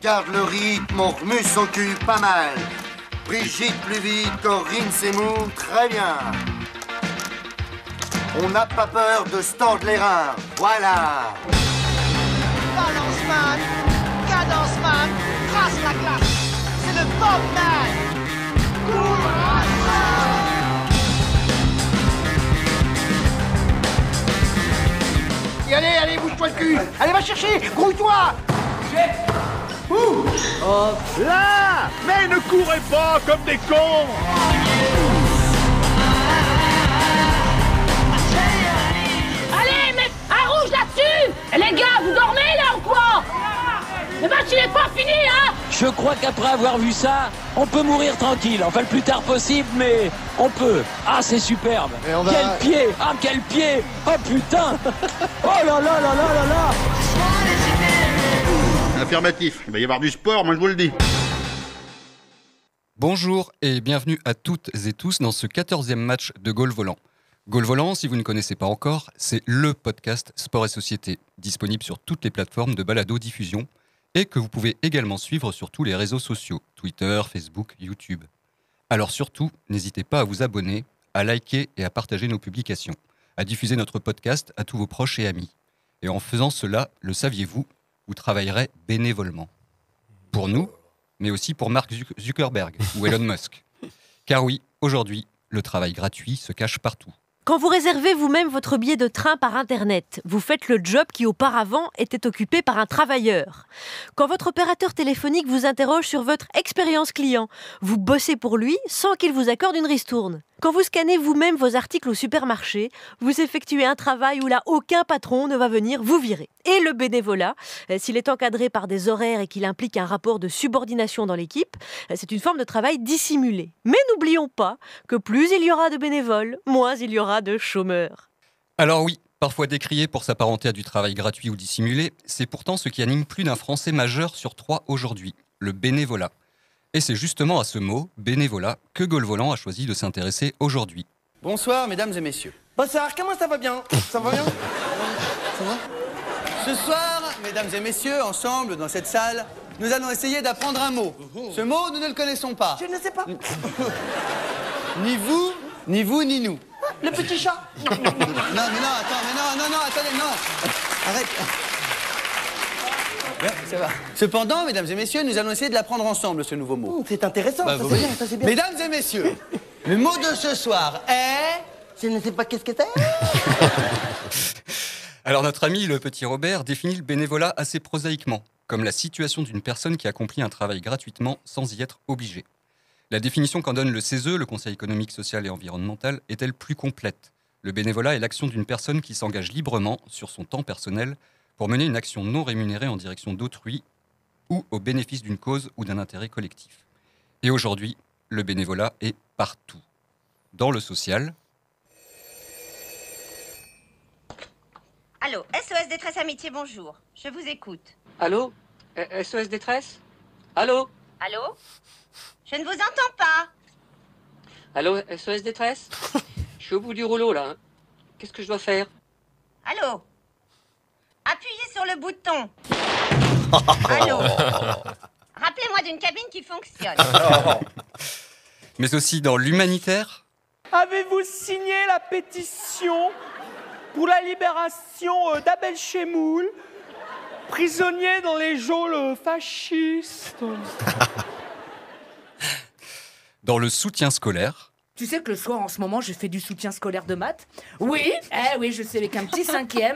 garde le rythme, on remue son cul pas mal. Brigitte plus vite, Corinne s'émoue très bien. On n'a pas peur de se tordre les reins, voilà. Balance man, cadence man, trace la glace. C'est le Bob man. Courage. Et allez, bouge-toi le cul. Allez, va chercher, grouille-toi. Où? Là! Mais ne courez pas comme des cons! Allez, mets un rouge là-dessus! Les gars, vous dormez là ou quoi? Le match il est pas fini, hein? Je crois qu'après avoir vu ça, on peut mourir tranquille. Enfin, le plus tard possible, mais on peut. Ah, c'est superbe! Quel pied! Ah, quel pied! Oh putain! Oh là là là là là là! Affirmatif, il va y avoir du sport, moi je vous le dis. Bonjour et bienvenue à toutes et tous dans ce 14e match de Gaulle Volant. Gaulle Volant, si vous ne connaissez pas encore, c'est le podcast Sport et Société, disponible sur toutes les plateformes de balado-diffusion et que vous pouvez également suivre sur tous les réseaux sociaux, Twitter, Facebook, YouTube. Alors surtout, n'hésitez pas à vous abonner, à liker et à partager nos publications, à diffuser notre podcast à tous vos proches et amis. Et en faisant cela, le saviez-vous, vous travaillerez bénévolement. Pour nous, mais aussi pour Mark Zuckerberg ou Elon Musk. Car oui, aujourd'hui, le travail gratuit se cache partout. Quand vous réservez vous-même votre billet de train par Internet, vous faites le job qui auparavant était occupé par un travailleur. Quand votre opérateur téléphonique vous interroge sur votre expérience client, vous bossez pour lui sans qu'il vous accorde une ristourne. Quand vous scannez vous-même vos articles au supermarché, vous effectuez un travail où là aucun patron ne va venir vous virer. Et le bénévolat, s'il est encadré par des horaires et qu'il implique un rapport de subordination dans l'équipe, c'est une forme de travail dissimulé. Mais n'oublions pas que plus il y aura de bénévoles, moins il y aura de chômeurs. Alors oui, parfois décrié pour s'apparenter à du travail gratuit ou dissimulé, c'est pourtant ce qui anime plus d'un Français majeur sur 3 aujourd'hui, le bénévolat. Et c'est justement à ce mot, bénévolat, que Gaulle Volant a choisi de s'intéresser aujourd'hui. Bonsoir, mesdames et messieurs. Bonsoir, comment ça va bien? Ça va bien? Ça va? Ce soir, mesdames et messieurs, ensemble, dans cette salle, nous allons essayer d'apprendre un mot. Ce mot, nous ne le connaissons pas. Je ne sais pas. Ni vous, ni nous. Le petit chat. Non, attends, attendez, non. Arrête. Ouais, ça va. Cependant, mesdames et messieurs, nous allons essayer de l'apprendre ensemble, ce nouveau mot. C'est intéressant, ça c'est bien, ça c'est bien. Mesdames et messieurs, le mot de ce soir est... Je ne sais pas qu'est-ce que c'est. Alors notre ami le petit Robert définit le bénévolat assez prosaïquement, comme la situation d'une personne qui accomplit un travail gratuitement sans y être obligée. La définition qu'en donne le CESE, le Conseil économique, social et environnemental, est-elle plus complète. Le bénévolat est l'action d'une personne qui s'engage librement sur son temps personnel pour mener une action non rémunérée en direction d'autrui ou au bénéfice d'une cause ou d'un intérêt collectif. Et aujourd'hui, le bénévolat est partout. Dans le social... Allô, SOS Détresse Amitié, bonjour. Je vous écoute. Allô? SOS détresse? Allô? Allô? Je ne vous entends pas. Allô, SOS détresse? Je suis au bout du rouleau là. Qu'est-ce que je dois faire? Allô? Appuyez sur le bouton. Allô? Rappelez-moi d'une cabine qui fonctionne. Mais aussi dans l'humanitaire. Avez-vous signé la pétition pour la libération d'Abel Chemoul, prisonnier dans les geôles fascistes? Dans le soutien scolaire. Tu sais que le soir, en ce moment, je fais du soutien scolaire de maths. Oui, oui, je sais, avec un petit 5e.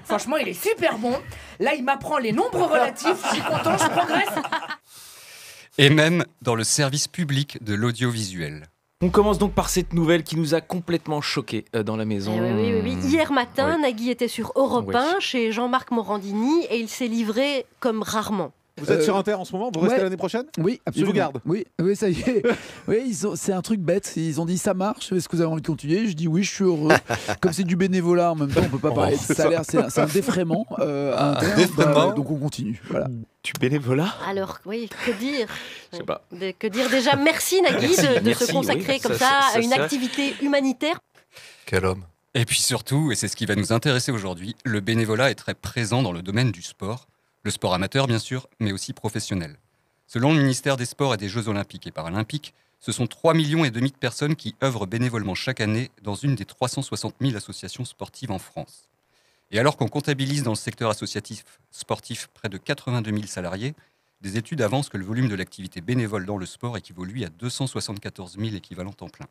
Franchement, il est super bon. Là, il m'apprend les nombres relatifs. Je suis content, je progresse. Et même dans le service public de l'audiovisuel. On commence donc par cette nouvelle qui nous a complètement choqués dans la maison. Oui. Hier matin, Nagui était sur Europe 1 chez Jean-Marc Morandini et il s'est livré comme rarement. Vous êtes sur Inter en ce moment? Vous restez l'année prochaine? Oui, absolument. Ils vous gardent? Oui, ça y est. Oui, c'est un truc bête. Ils ont dit ça marche. Est-ce que vous avez envie de continuer? Je dis oui, je suis heureux. Comme c'est du bénévolat en même temps, on peut pas parler de salaire. C'est un défraiement à Inter. Donc on continue. Voilà. Du bénévolat? Alors, oui, que dire? Je sais pas. Que dire déjà? Merci Nagui de se consacrer comme ça à une activité humanitaire. Quel homme. Et puis surtout, et c'est ce qui va nous intéresser aujourd'hui, le bénévolat est très présent dans le domaine du sport, Le sport amateur, bien sûr, mais aussi professionnel. Selon le ministère des Sports et des Jeux Olympiques et Paralympiques, ce sont 3,5 millions de personnes qui œuvrent bénévolement chaque année dans une des 360 000 associations sportives en France. Et alors qu'on comptabilise dans le secteur associatif sportif près de 82 000 salariés, des études avancent que le volume de l'activité bénévole dans le sport équivaut lui à 274 000 équivalents temps plein.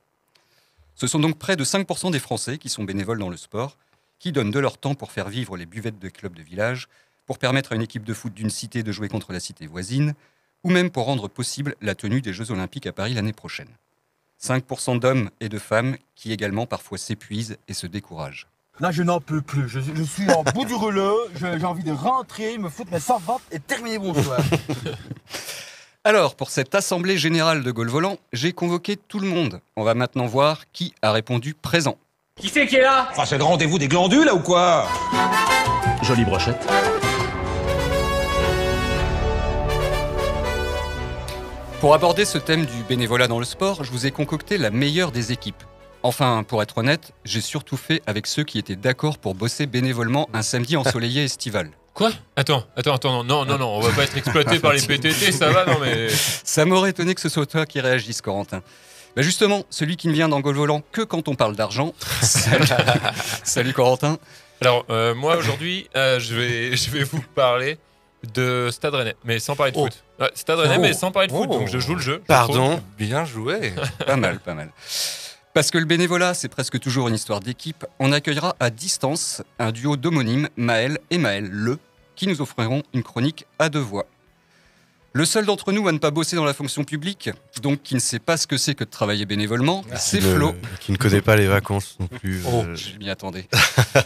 Ce sont donc près de 5% des Français qui sont bénévoles dans le sport, qui donnent de leur temps pour faire vivre les buvettes de clubs de village, pour permettre à une équipe de foot d'une cité de jouer contre la cité voisine, ou même pour rendre possible la tenue des Jeux Olympiques à Paris l'année prochaine. 5% d'hommes et de femmes qui également parfois s'épuisent et se découragent. Là, je n'en peux plus. Je suis en bout du rouleau. J'ai envie de rentrer, me foutre mes 100 watts et terminer mon soir. Alors, pour cette assemblée générale de Gaulle Volant, j'ai convoqué tout le monde. On va maintenant voir qui a répondu présent. Qui c'est qui est là? Enfin, c'est le rendez-vous des glandules, là, ou quoi? Jolie brochette. Pour aborder ce thème du bénévolat dans le sport, je vous ai concocté la meilleure des équipes. Enfin, pour être honnête, j'ai surtout fait avec ceux qui étaient d'accord pour bosser bénévolement un samedi ensoleillé estival. Quoi ? Attends, non, on va pas être exploité par les PTT, ça va, non mais... Ça m'aurait étonné que ce soit toi qui réagisse, Corentin. Bah justement, celui qui ne vient dans Gaulle Volant que quand on parle d'argent. Salut Corentin. Alors, moi aujourd'hui, je vais vous parler de Stade Rennais, mais sans parler de foot. Ouais, Stade Rennais, mais sans parler de foot, donc je joue le jeu. Pardon, bien joué. Pas mal. Parce que le bénévolat, c'est presque toujours une histoire d'équipe, on accueillera à distance un duo d'homonymes, Maël et Maël Le, qui nous offriront une chronique à 2 voix. Le seul d'entre nous à ne pas bosser dans la fonction publique, donc qui ne sait pas ce que c'est que de travailler bénévolement, c'est Flo. Qui ne connaît pas les vacances non plus. Je m'y attendais.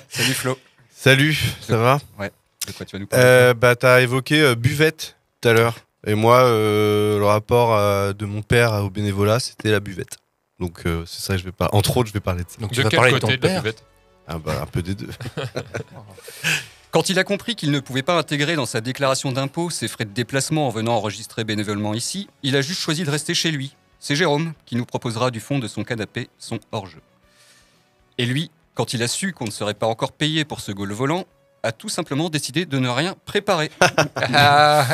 Salut Flo. Salut, ça va ? Ouais. De quoi tu vas nous parler? T'as évoqué buvette tout à l'heure. Et moi, le rapport de mon père au bénévolat, c'était la buvette. Donc c'est ça que je vais parler. Entre autres, je vais parler de ça. Donc tu vas parler de ton père? Ah bah un peu des deux. Quand il a compris qu'il ne pouvait pas intégrer dans sa déclaration d'impôt ses frais de déplacement en venant enregistrer bénévolement ici, il a juste choisi de rester chez lui. C'est Jérôme qui nous proposera du fond de son canapé son hors-jeu. Et lui, quand il a su qu'on ne serait pas encore payé pour ce Gaulle Volant, a tout simplement décidé de ne rien préparer.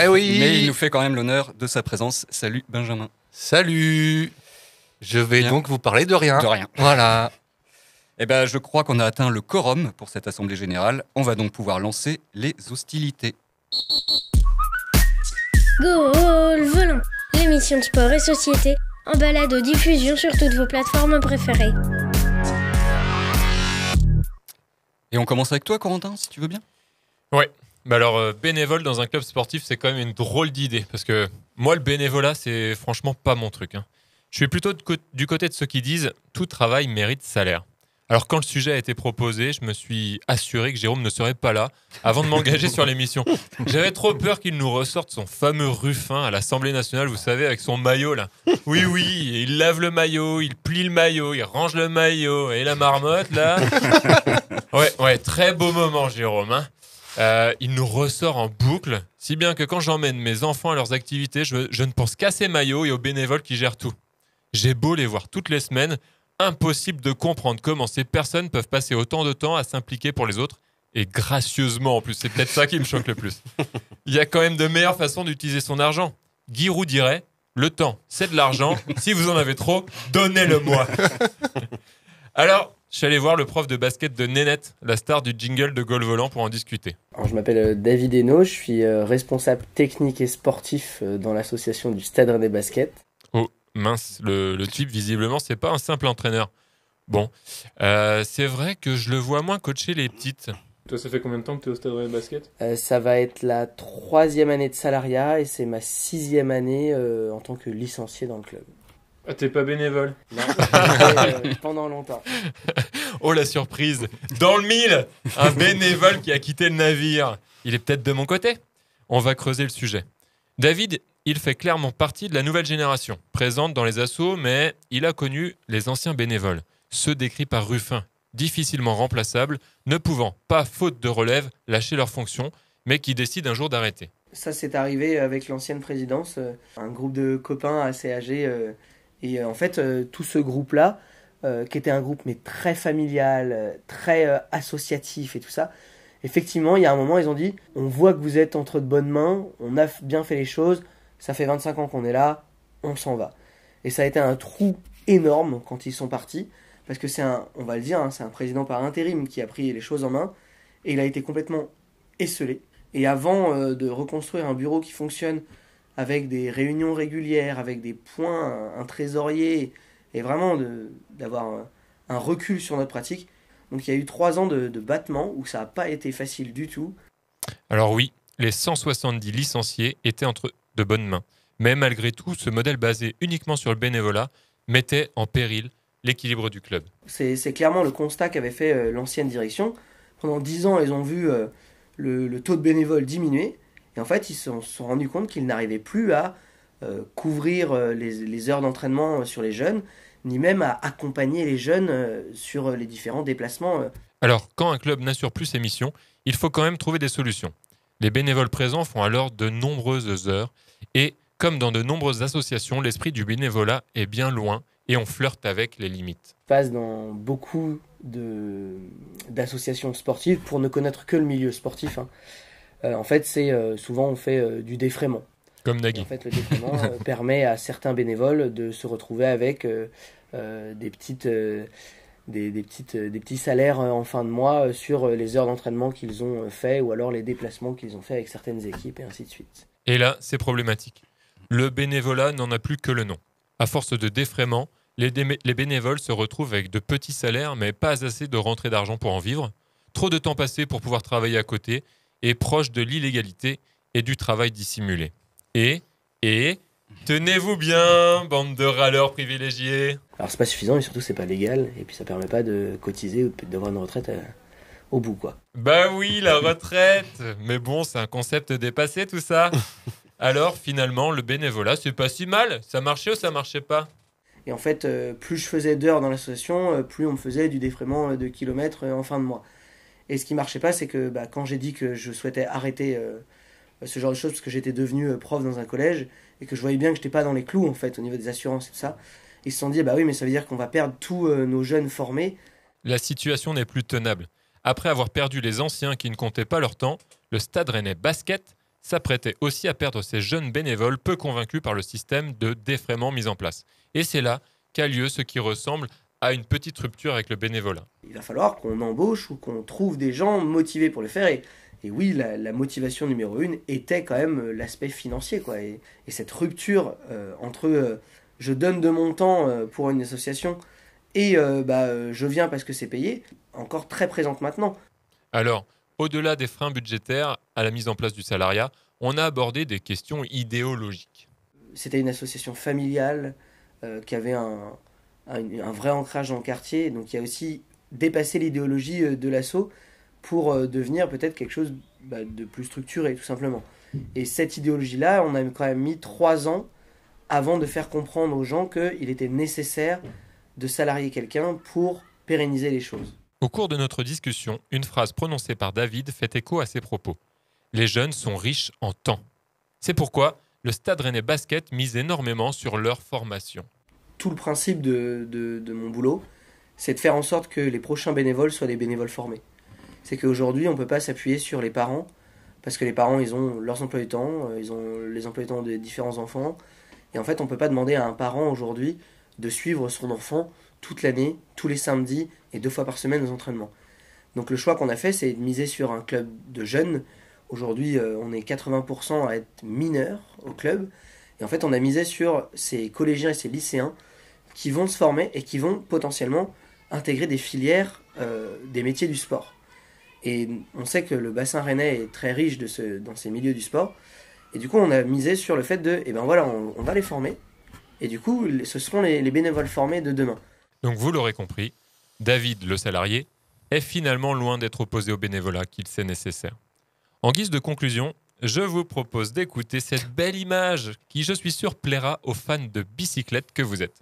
Oui. Mais il nous fait quand même l'honneur de sa présence. Salut Benjamin. Salut. Je vais donc vous parler de rien. De rien. Voilà. Eh ben, je crois qu'on a atteint le quorum pour cette assemblée générale. On va donc pouvoir lancer les hostilités. Gaulle Volant, l'émission de sport et société en balado-diffusion sur toutes vos plateformes préférées. Et on commence avec toi, Corentin, si tu veux bien. Ouais. Bah alors, bénévole dans un club sportif, c'est quand même une drôle d'idée. Parce que moi, le bénévolat, c'est franchement pas mon truc. Je suis plutôt du côté de ceux qui disent « tout travail mérite salaire ». Alors quand le sujet a été proposé, je me suis assuré que Jérôme ne serait pas là avant de m'engager sur l'émission. J'avais trop peur qu'il nous ressorte son fameux Ruffin à l'Assemblée nationale, vous savez, avec son maillot là. Oui, il lave le maillot, il plie le maillot, il range le maillot et la marmotte là. Ouais, très beau moment Jérôme. Il nous ressort en boucle, si bien que quand j'emmène mes enfants à leurs activités, je ne pense qu'à ces maillots et aux bénévoles qui gèrent tout. J'ai beau les voir toutes les semaines, impossible de comprendre comment ces personnes peuvent passer autant de temps à s'impliquer pour les autres, et gracieusement en plus, c'est peut-être ça qui me choque le plus. Il y a quand même de meilleures façons d'utiliser son argent. Guy Roux dirait, le temps, c'est de l'argent, si vous en avez trop, donnez-le-moi. Alors, je suis allé voir le prof de basket de Nénette, la star du jingle de Gaulle Volant, pour en discuter. Alors, je m'appelle David Hainaut, je suis responsable technique et sportif dans l'association du Stade Rennais Basket. Oh, mince, le type, visiblement, c'est pas un simple entraîneur. Bon, c'est vrai que je le vois moins coacher les petites. Toi, ça fait combien de temps que tu es au Stade Rennais Basket ? Ça va être la 3e année de salariat et c'est ma 6e année en tant que licencié dans le club. Ah, t'es pas bénévole ? Non, pendant longtemps. Oh, la surprise ! Dans le mille, un bénévole qui a quitté le navire. Il est peut-être de mon côté ? On va creuser le sujet. David, il fait clairement partie de la nouvelle génération, présente dans les assos, mais il a connu les anciens bénévoles, ceux décrits par Ruffin, difficilement remplaçables, ne pouvant pas, faute de relève, lâcher leurs fonctions, mais qui décident un jour d'arrêter. Ça, c'est arrivé avec l'ancienne présidence, un groupe de copains assez âgés. Et en fait, tout ce groupe-là, qui était un groupe mais très familial, très associatif et tout ça, effectivement, il y a un moment, ils ont dit, on voit que vous êtes entre de bonnes mains, on a bien fait les choses, ça fait 25 ans qu'on est là, on s'en va. Et ça a été un trou énorme quand ils sont partis, parce que on va le dire, c'est un président par intérim qui a pris les choses en main, et il a été complètement esseulé. Et avant de reconstruire un bureau qui fonctionne avec des réunions régulières, avec des points, un trésorier, et vraiment d'avoir un recul sur notre pratique. Donc il y a eu 3 ans de battement où ça n'a pas été facile du tout. Alors oui, les 170 licenciés étaient entre de bonnes mains. Mais malgré tout, ce modèle basé uniquement sur le bénévolat mettait en péril l'équilibre du club. C'est clairement le constat qu'avait fait l'ancienne direction. Pendant 10 ans, ils ont vu le taux de bénévoles diminuer. Et en fait, ils se sont rendus compte qu'ils n'arrivaient plus à couvrir les heures d'entraînement sur les jeunes, ni même à accompagner les jeunes sur les différents déplacements. Alors, quand un club n'assure plus ses missions, il faut quand même trouver des solutions. Les bénévoles présents font alors de nombreuses heures et, comme dans de nombreuses associations, l'esprit du bénévolat est bien loin et on flirte avec les limites. Ça passe dans beaucoup d'associations sportives pour ne connaître que le milieu sportif. En fait, souvent on fait du défraiement. Comme Nagui. En fait, le défraiement permet à certains bénévoles de se retrouver avec des petits salaires en fin de mois sur les heures d'entraînement qu'ils ont fait ou alors les déplacements qu'ils ont fait avec certaines équipes et ainsi de suite. Et là, c'est problématique. Le bénévolat n'en a plus que le nom. À force de défraiement, les bénévoles se retrouvent avec de petits salaires mais pas assez de rentrée d'argent pour en vivre, trop de temps passé pour pouvoir travailler à côté et proche de l'illégalité et du travail dissimulé. Et tenez-vous bien, bande de râleurs privilégiés. Alors c'est pas suffisant et surtout c'est pas légal et puis ça permet pas de cotiser ou d'avoir une retraite au bout quoi. Bah oui, la retraite. Mais bon, c'est un concept dépassé tout ça. Alors finalement, le bénévolat c'est pas si mal. Ça marchait ou ça marchait pas? Et en fait, plus je faisais d'heures dans l'association, plus on me faisait du défraiement de kilomètres en fin de mois. Et ce qui marchait pas, c'est que quand j'ai dit que je souhaitais arrêter ce genre de choses parce que j'étais devenu prof dans un collège et que je voyais bien que j'étais pas dans les clous en fait au niveau des assurances et tout ça, ils se sont dit oui mais ça veut dire qu'on va perdre tous nos jeunes formés. La situation n'est plus tenable. Après avoir perdu les anciens qui ne comptaient pas leur temps, le Stade Rennais Basket s'apprêtait aussi à perdre ses jeunes bénévoles peu convaincus par le système de défraiement mis en place. Et c'est là qu'a lieu ce qui ressemble à une petite rupture avec le bénévolat. Il va falloir qu'on embauche ou qu'on trouve des gens motivés pour le faire. Et oui, la motivation numéro 1 était quand même l'aspect financier, quoi. Et cette rupture entre je donne de mon temps pour une association et je viens parce que c'est payé, encore très présente maintenant. Alors, au-delà des freins budgétaires à la mise en place du salariat, on a abordé des questions idéologiques. C'était une association familiale qui avait un vrai ancrage dans le quartier, donc il y a aussi dépassé l'idéologie de l'asso pour devenir peut-être quelque chose de plus structuré, tout simplement. Et cette idéologie-là, on a quand même mis 3 ans avant de faire comprendre aux gens qu'il était nécessaire de salarier quelqu'un pour pérenniser les choses. Au cours de notre discussion, une phrase prononcée par David fait écho à ces propos. Les jeunes sont riches en temps. C'est pourquoi le Stade Rennais Basket mise énormément sur leur formation. Tout le principe de mon boulot, c'est de faire en sorte que les prochains bénévoles soient des bénévoles formés. C'est qu'aujourd'hui, on ne peut pas s'appuyer sur les parents, parce que les parents, ils ont leurs emplois du temps, ils ont les emplois du temps des différents enfants, et en fait, on ne peut pas demander à un parent aujourd'hui de suivre son enfant toute l'année, tous les samedis et 2 fois par semaine aux entraînements. Donc le choix qu'on a fait, c'est de miser sur un club de jeunes. Aujourd'hui, on est 80% à être mineurs au club, et en fait, on a misé sur ces collégiens et ces lycéens qui vont se former et qui vont potentiellement intégrer des filières des métiers du sport. Et on sait que le bassin rennais est très riche dans ces milieux du sport. Et du coup, on a misé sur le fait on va les former. Et du coup, ce seront les bénévoles formés de demain. Donc vous l'aurez compris, David, le salarié, est finalement loin d'être opposé au bénévolat qu'il sait nécessaire. En guise de conclusion, je vous propose d'écouter cette belle image qui, je suis sûr, plaira aux fans de bicyclette que vous êtes.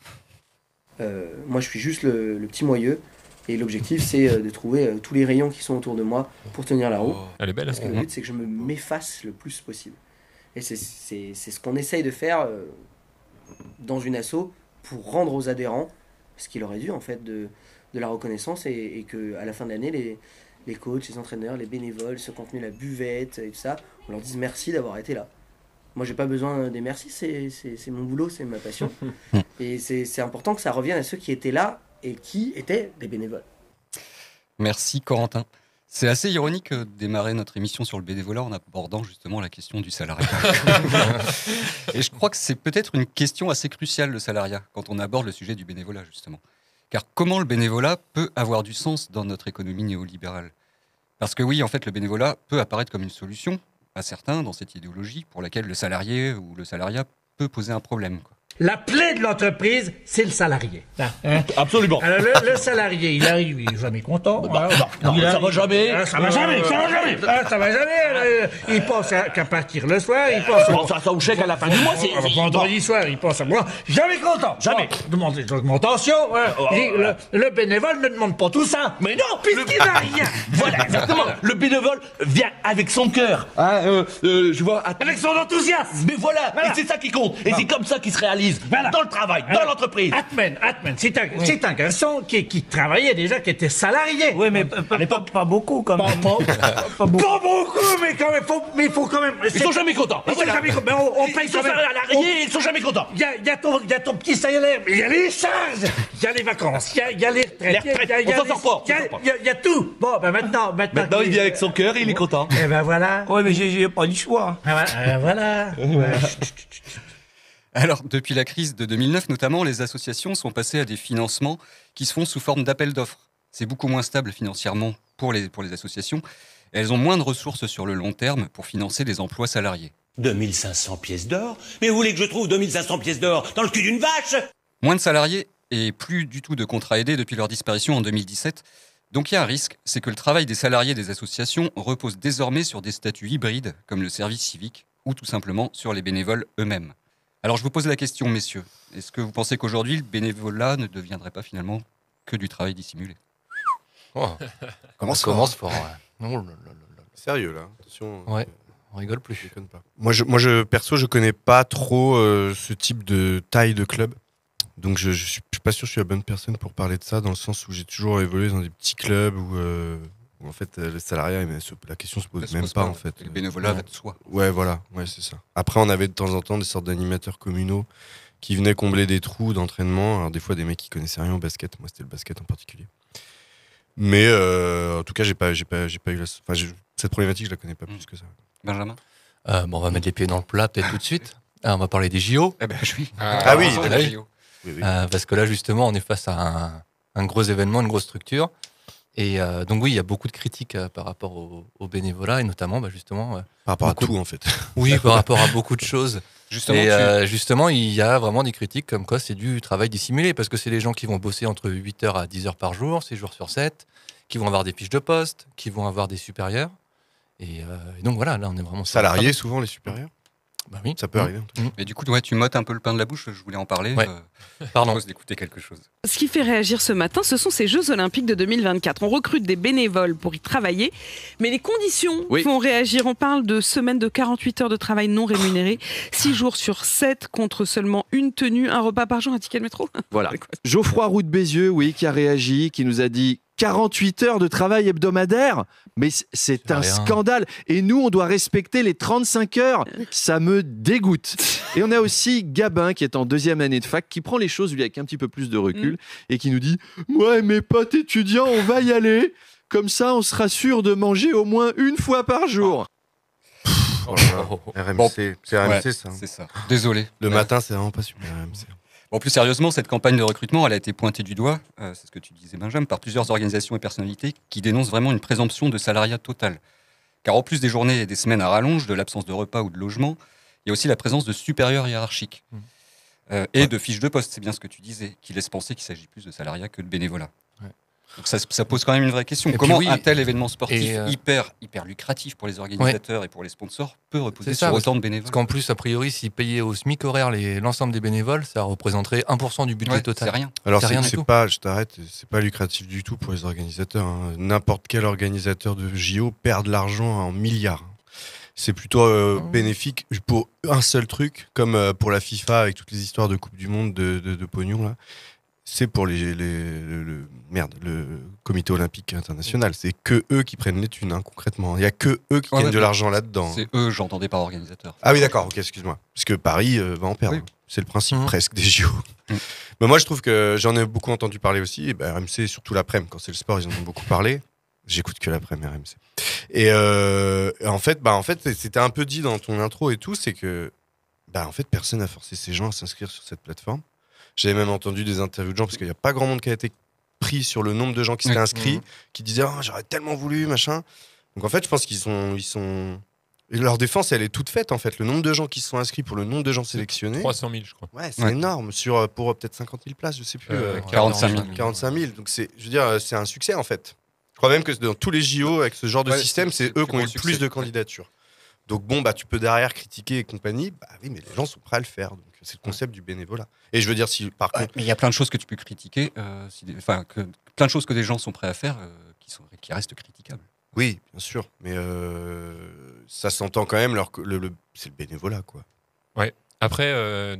Moi, je suis juste le petit moyeu. Et l'objectif, c'est de trouver tous les rayons qui sont autour de moi pour tenir la roue. Elle est belle. Parce que le but, c'est que je m'efface le plus possible. Et c'est ce qu'on essaye de faire dans une asso pour rendre aux adhérents ce qu'il aurait dû, en fait, de la reconnaissance et qu'à la fin de l'année, les coachs, les entraîneurs, les bénévoles, ceux qui ont tenu la buvette et tout ça, on leur dise merci d'avoir été là. Moi, j'ai pas besoin des merci, c'est mon boulot, c'est ma passion. Et c'est important que ça revienne à ceux qui étaient là et qui étaient des bénévoles. Merci Corentin. C'est assez ironique de démarrer notre émission sur le bénévolat en abordant justement la question du salariat. Et je crois que c'est peut-être une question assez cruciale, le salariat, quand on aborde le sujet du bénévolat, justement. Car comment le bénévolat peut avoir du sens dans notre économie néolibérale ? Parce que oui, en fait, le bénévolat peut apparaître comme une solution à certains dans cette idéologie pour laquelle le salarié ou le salariat peut poser un problème, quoi. La plaie de l'entreprise, c'est le salarié. Absolument. Alors le salarié, il arrive, il est jamais content. Ça va jamais. Ça va jamais. Il pense qu'à partir le soir, il pense ça au chèque à la fin du mois. Vendredi soir, il pense à moi. Jamais content. Jamais. Demande des augmentations. Le bénévole ne demande pas tout ça. Mais non, puisqu'il n'a rien. Voilà, exactement. Le bénévole vient avec son cœur. Je vois. Avec son enthousiasme. Mais voilà. Et c'est ça qui compte. Et c'est comme ça qu'il se réalise. Dans le travail, dans l'entreprise. Atmen, c'est un garçon qui travaillait déjà, qui était salarié. Oui, mais pas beaucoup quand même. Pas beaucoup, mais quand même, il faut quand même. Ils sont jamais contents. Ils sont jamais contents. Mais on paye quand même. Ils sont jamais contents. Il y a ton petit salaire, il y a les charges, il y a les vacances, il y a les retraites. On s'en sort pas. Il y a tout. Bon, ben maintenant, il vient avec son cœur et il est content. Et ben voilà. Oui, mais j'ai pas du choix. Voilà. Alors, depuis la crise de 2009 notamment, les associations sont passées à des financements qui se font sous forme d'appels d'offres. C'est beaucoup moins stable financièrement pour les associations. Et elles ont moins de ressources sur le long terme pour financer des emplois salariés. 2500 pièces d'or ? Mais vous voulez que je trouve 2500 pièces d'or dans le cul d'une vache ? Moins de salariés et plus du tout de contrats aidés depuis leur disparition en 2017. Donc il y a un risque, c'est que le travail des salariés des associations repose désormais sur des statuts hybrides, comme le service civique, ou tout simplement sur les bénévoles eux-mêmes. Alors je vous pose la question, messieurs. Est-ce que vous pensez qu'aujourd'hui, le bénévolat ne deviendrait pas finalement que du travail dissimulé ? On commence fort. Sérieux, là. Attention. Ouais, on rigole plus. Je déconne pas. Moi, perso, je connais pas trop ce type de taille de club. Donc je suis pas sûr que je suis la bonne personne pour parler de ça, dans le sens où j'ai toujours évolué dans des petits clubs où en fait le salariat, la question se pose même pas en fait. Le bénévolat va de soi. Ouais, voilà, ouais, c'est ça. Après, on avait de temps en temps des sortes d'animateurs communaux qui venaient combler des trous d'entraînement. Alors des fois des mecs qui connaissaient rien au basket, moi c'était le basket en particulier. Mais en tout cas, j'ai pas eu cette problématique, je la connais pas plus que ça. Benjamin. On va mettre les pieds dans le plat peut-être tout de suite. On va parler des JO. Eh ben oui. Oui, les JO. Oui. Parce que là, justement, on est face à un gros événement, une grosse structure. Et donc oui, il y a beaucoup de critiques par rapport au bénévolat, et notamment, justement... par rapport à tout, en fait. Oui, par rapport à beaucoup de choses. Justement, justement, il y a vraiment des critiques comme quoi c'est du travail dissimulé, parce que c'est les gens qui vont bosser entre 8h à 10h par jour, 6 jours sur 7, qui vont avoir des fiches de poste, qui vont avoir des supérieurs. Et donc voilà, là, on est vraiment... Salariés, souvent, les supérieurs. Bah oui. Ça peut arriver. Mais du coup, tu m'ôtes un peu le pain de la bouche, je voulais en parler. Ouais. Pardon. Je propose d'écouter quelque chose. Ce qui fait réagir ce matin, ce sont ces Jeux Olympiques de 2024. On recrute des bénévoles pour y travailler, mais les conditions font réagir. On parle de semaines de 48 heures de travail non rémunérées, 6 jours sur 7 contre seulement une tenue, un repas par jour, un ticket de métro. Voilà. Geoffroy Roux de Bézieux, qui a réagi, qui nous a dit 48 heures de travail hebdomadaire, mais c'est un scandale. Et nous, on doit respecter les 35 heures. Ça me dégoûte. Et on a aussi Gabin, qui est en 2e année de fac, qui prend les choses lui avec un petit peu plus de recul et qui nous dit « Moi et mes potes étudiants, on va y aller. Comme ça, on sera sûr de manger au moins une fois par jour. » RMC, c'est RMC, ça. C'est ça. Désolé. Le matin, c'est vraiment pas super RMC. Bon, plus sérieusement, cette campagne de recrutement, elle a été pointée du doigt, c'est ce que tu disais Benjamin, par plusieurs organisations et personnalités qui dénoncent vraiment une présomption de salariat total. Car en plus des journées et des semaines à rallonge, de l'absence de repas ou de logement, il y a aussi la présence de supérieurs hiérarchiques et de fiches de poste, c'est bien ce que tu disais, qui laissent penser qu'il s'agit plus de salariat que de bénévolat. Ouais. Donc ça pose quand même une vraie question. Comment un tel événement sportif hyper lucratif pour les organisateurs et pour les sponsors peut reposer sur autant de bénévoles ? Parce qu'en plus, a priori, s'ils payaient au SMIC horaire l'ensemble des bénévoles, ça représenterait 1% du budget total. C'est rien. Alors c'est pas, je t'arrête, c'est pas lucratif du tout pour les organisateurs. N'importe quel organisateur de JO perd de l'argent en milliards. C'est plutôt bénéfique pour un seul truc, comme pour la FIFA avec toutes les histoires de Coupe du Monde de pognon là. c'est pour le comité olympique international. C'est que eux qui prennent les thunes, concrètement. Il n'y a que eux qui gagnent de l'argent là-dedans. C'est eux, j'entendais par organisateur. Ah oui, d'accord, ok, excuse-moi. Parce que Paris va en perdre. Oui. C'est le principe presque des JO. Mais moi, je trouve que j'en ai beaucoup entendu parler aussi. Et RMC, surtout l'après-midi, quand c'est le sport, ils en ont beaucoup parlé. J'écoute que l'après-midi RMC. Et en fait, c'était un peu dit dans ton intro et tout, c'est que en fait, personne n'a forcé ces gens à s'inscrire sur cette plateforme. J'avais même entendu des interviews de gens, parce qu'il n'y a pas grand monde qui a été pris sur le nombre de gens qui s'étaient inscrits, qui disaient « j'aurais tellement voulu, machin ». Donc en fait, je pense qu'ils sont... Et leur défense, elle est toute faite, en fait. Le nombre de gens qui se sont inscrits pour le nombre de gens sélectionnés... 300 000, je crois. Ouais, c'est énorme. Pour peut-être 50 000 places, je sais plus. 45 000. 45 000. Donc je veux dire, c'est un succès, en fait. Je crois même que dans tous les JO, avec ce genre de système, c'est eux qui ont eu le plus de candidatures. Donc tu peux derrière critiquer et compagnie. Oui, mais les gens sont prêts à le faire. Donc c'est le concept du bénévolat. Et je veux dire, si par contre... Mais il y a plein de choses que tu peux critiquer, plein de choses que des gens sont prêts à faire qui restent critiquables. Oui, bien sûr. Mais ça s'entend quand même, c'est le bénévolat, quoi. Ouais. Après,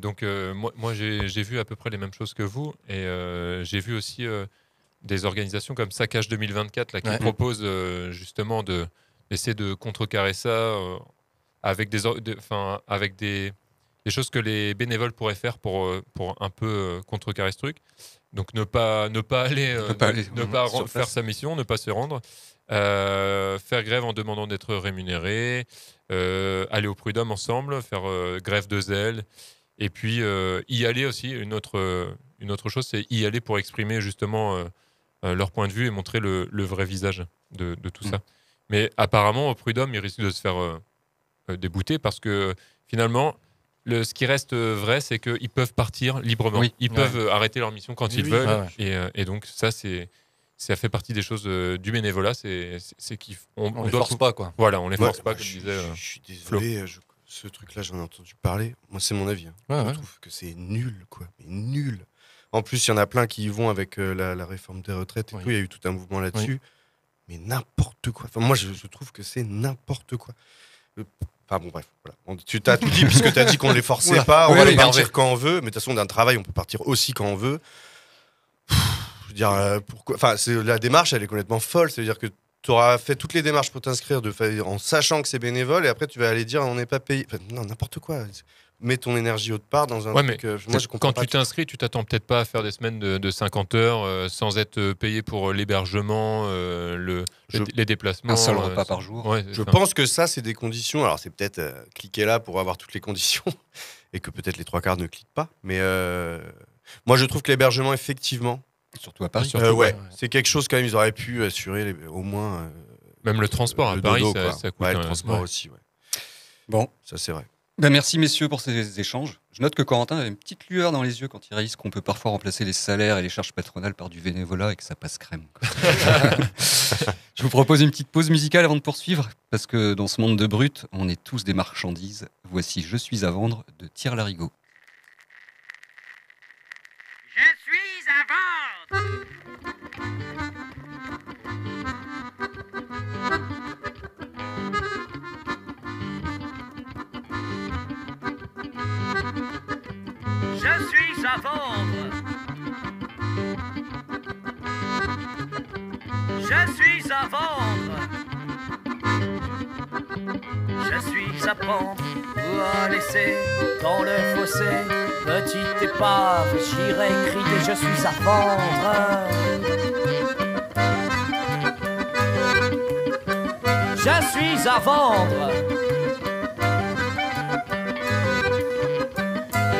moi j'ai vu à peu près les mêmes choses que vous. Et j'ai vu aussi des organisations comme Saccage 2024 là, qui proposent justement d'essayer de contrecarrer ça avec des choses que les bénévoles pourraient faire pour un peu contrecarrer ce truc. Donc ne pas aller faire sa mission, ne pas se rendre, faire grève en demandant d'être rémunéré, aller au prud'homme ensemble, faire grève de zèle, et puis y aller aussi. Une autre chose, c'est y aller pour exprimer justement leur point de vue et montrer le vrai visage de tout ça. Mais apparemment, au prud'homme, ils risquent de se faire débouter parce que finalement, ce qui reste vrai, c'est qu'ils peuvent partir librement. Oui. Ils peuvent arrêter leur mission quand ils veulent. Et donc, ça fait partie des choses du bénévolat. C'est on les force pas, quoi. Voilà, on les force pas, comme disait Je suis désolé, ce truc-là, j'en ai entendu parler. Moi, c'est mon avis. Je trouve que c'est nul, quoi. Mais nul. En plus, il y en a plein qui y vont avec la réforme des retraites et tout. Il y a eu tout un mouvement là-dessus. Mais n'importe quoi. Enfin, moi, je trouve que c'est n'importe quoi. Enfin bon, bref. Voilà. Tu t'as tout dit, puisque tu as dit qu'on ne les forçait pas. On va partir quand on veut. Mais de toute façon, d'un travail, on peut partir aussi quand on veut. Je veux dire, pourquoi... Enfin, la démarche, elle est complètement folle. C'est-à-dire que tu auras fait toutes les démarches pour t'inscrire en sachant que c'est bénévole. Et après, tu vas aller dire on n'est pas payé. Enfin, non, n'importe quoi. Mets ton énergie autre part dans un truc. Moi, je comprends quand tu t'inscris, tu t'attends peut-être pas à faire des semaines de 50 heures sans être payé pour l'hébergement, les déplacements. Un seul repas par jour. Je pense que ça, c'est des conditions. Alors, c'est peut-être cliquer là pour avoir toutes les conditions et que peut-être les 3/4 ne cliquent pas. Mais moi, je trouve que l'hébergement, effectivement. Surtout à Paris. C'est quelque chose quand même, ils auraient pu assurer au moins. Même le transport à Paris, ça coûte. Le transport aussi. Bon. Ça, c'est vrai. Merci messieurs pour ces échanges. Je note que Corentin avait une petite lueur dans les yeux quand il réalise qu'on peut parfois remplacer les salaires et les charges patronales par du bénévolat et que ça passe crème. Je vous propose une petite pause musicale avant de poursuivre, parce que dans ce monde de brut, on est tous des marchandises. Voici Je suis à vendre de Thierry Larigot. Je suis à vendre. Je suis à vendre. Je suis à vendre. Je suis à prendre ou à laisser dans le fossé. Petite épave, j'irai crier, je suis à vendre. Je suis à vendre.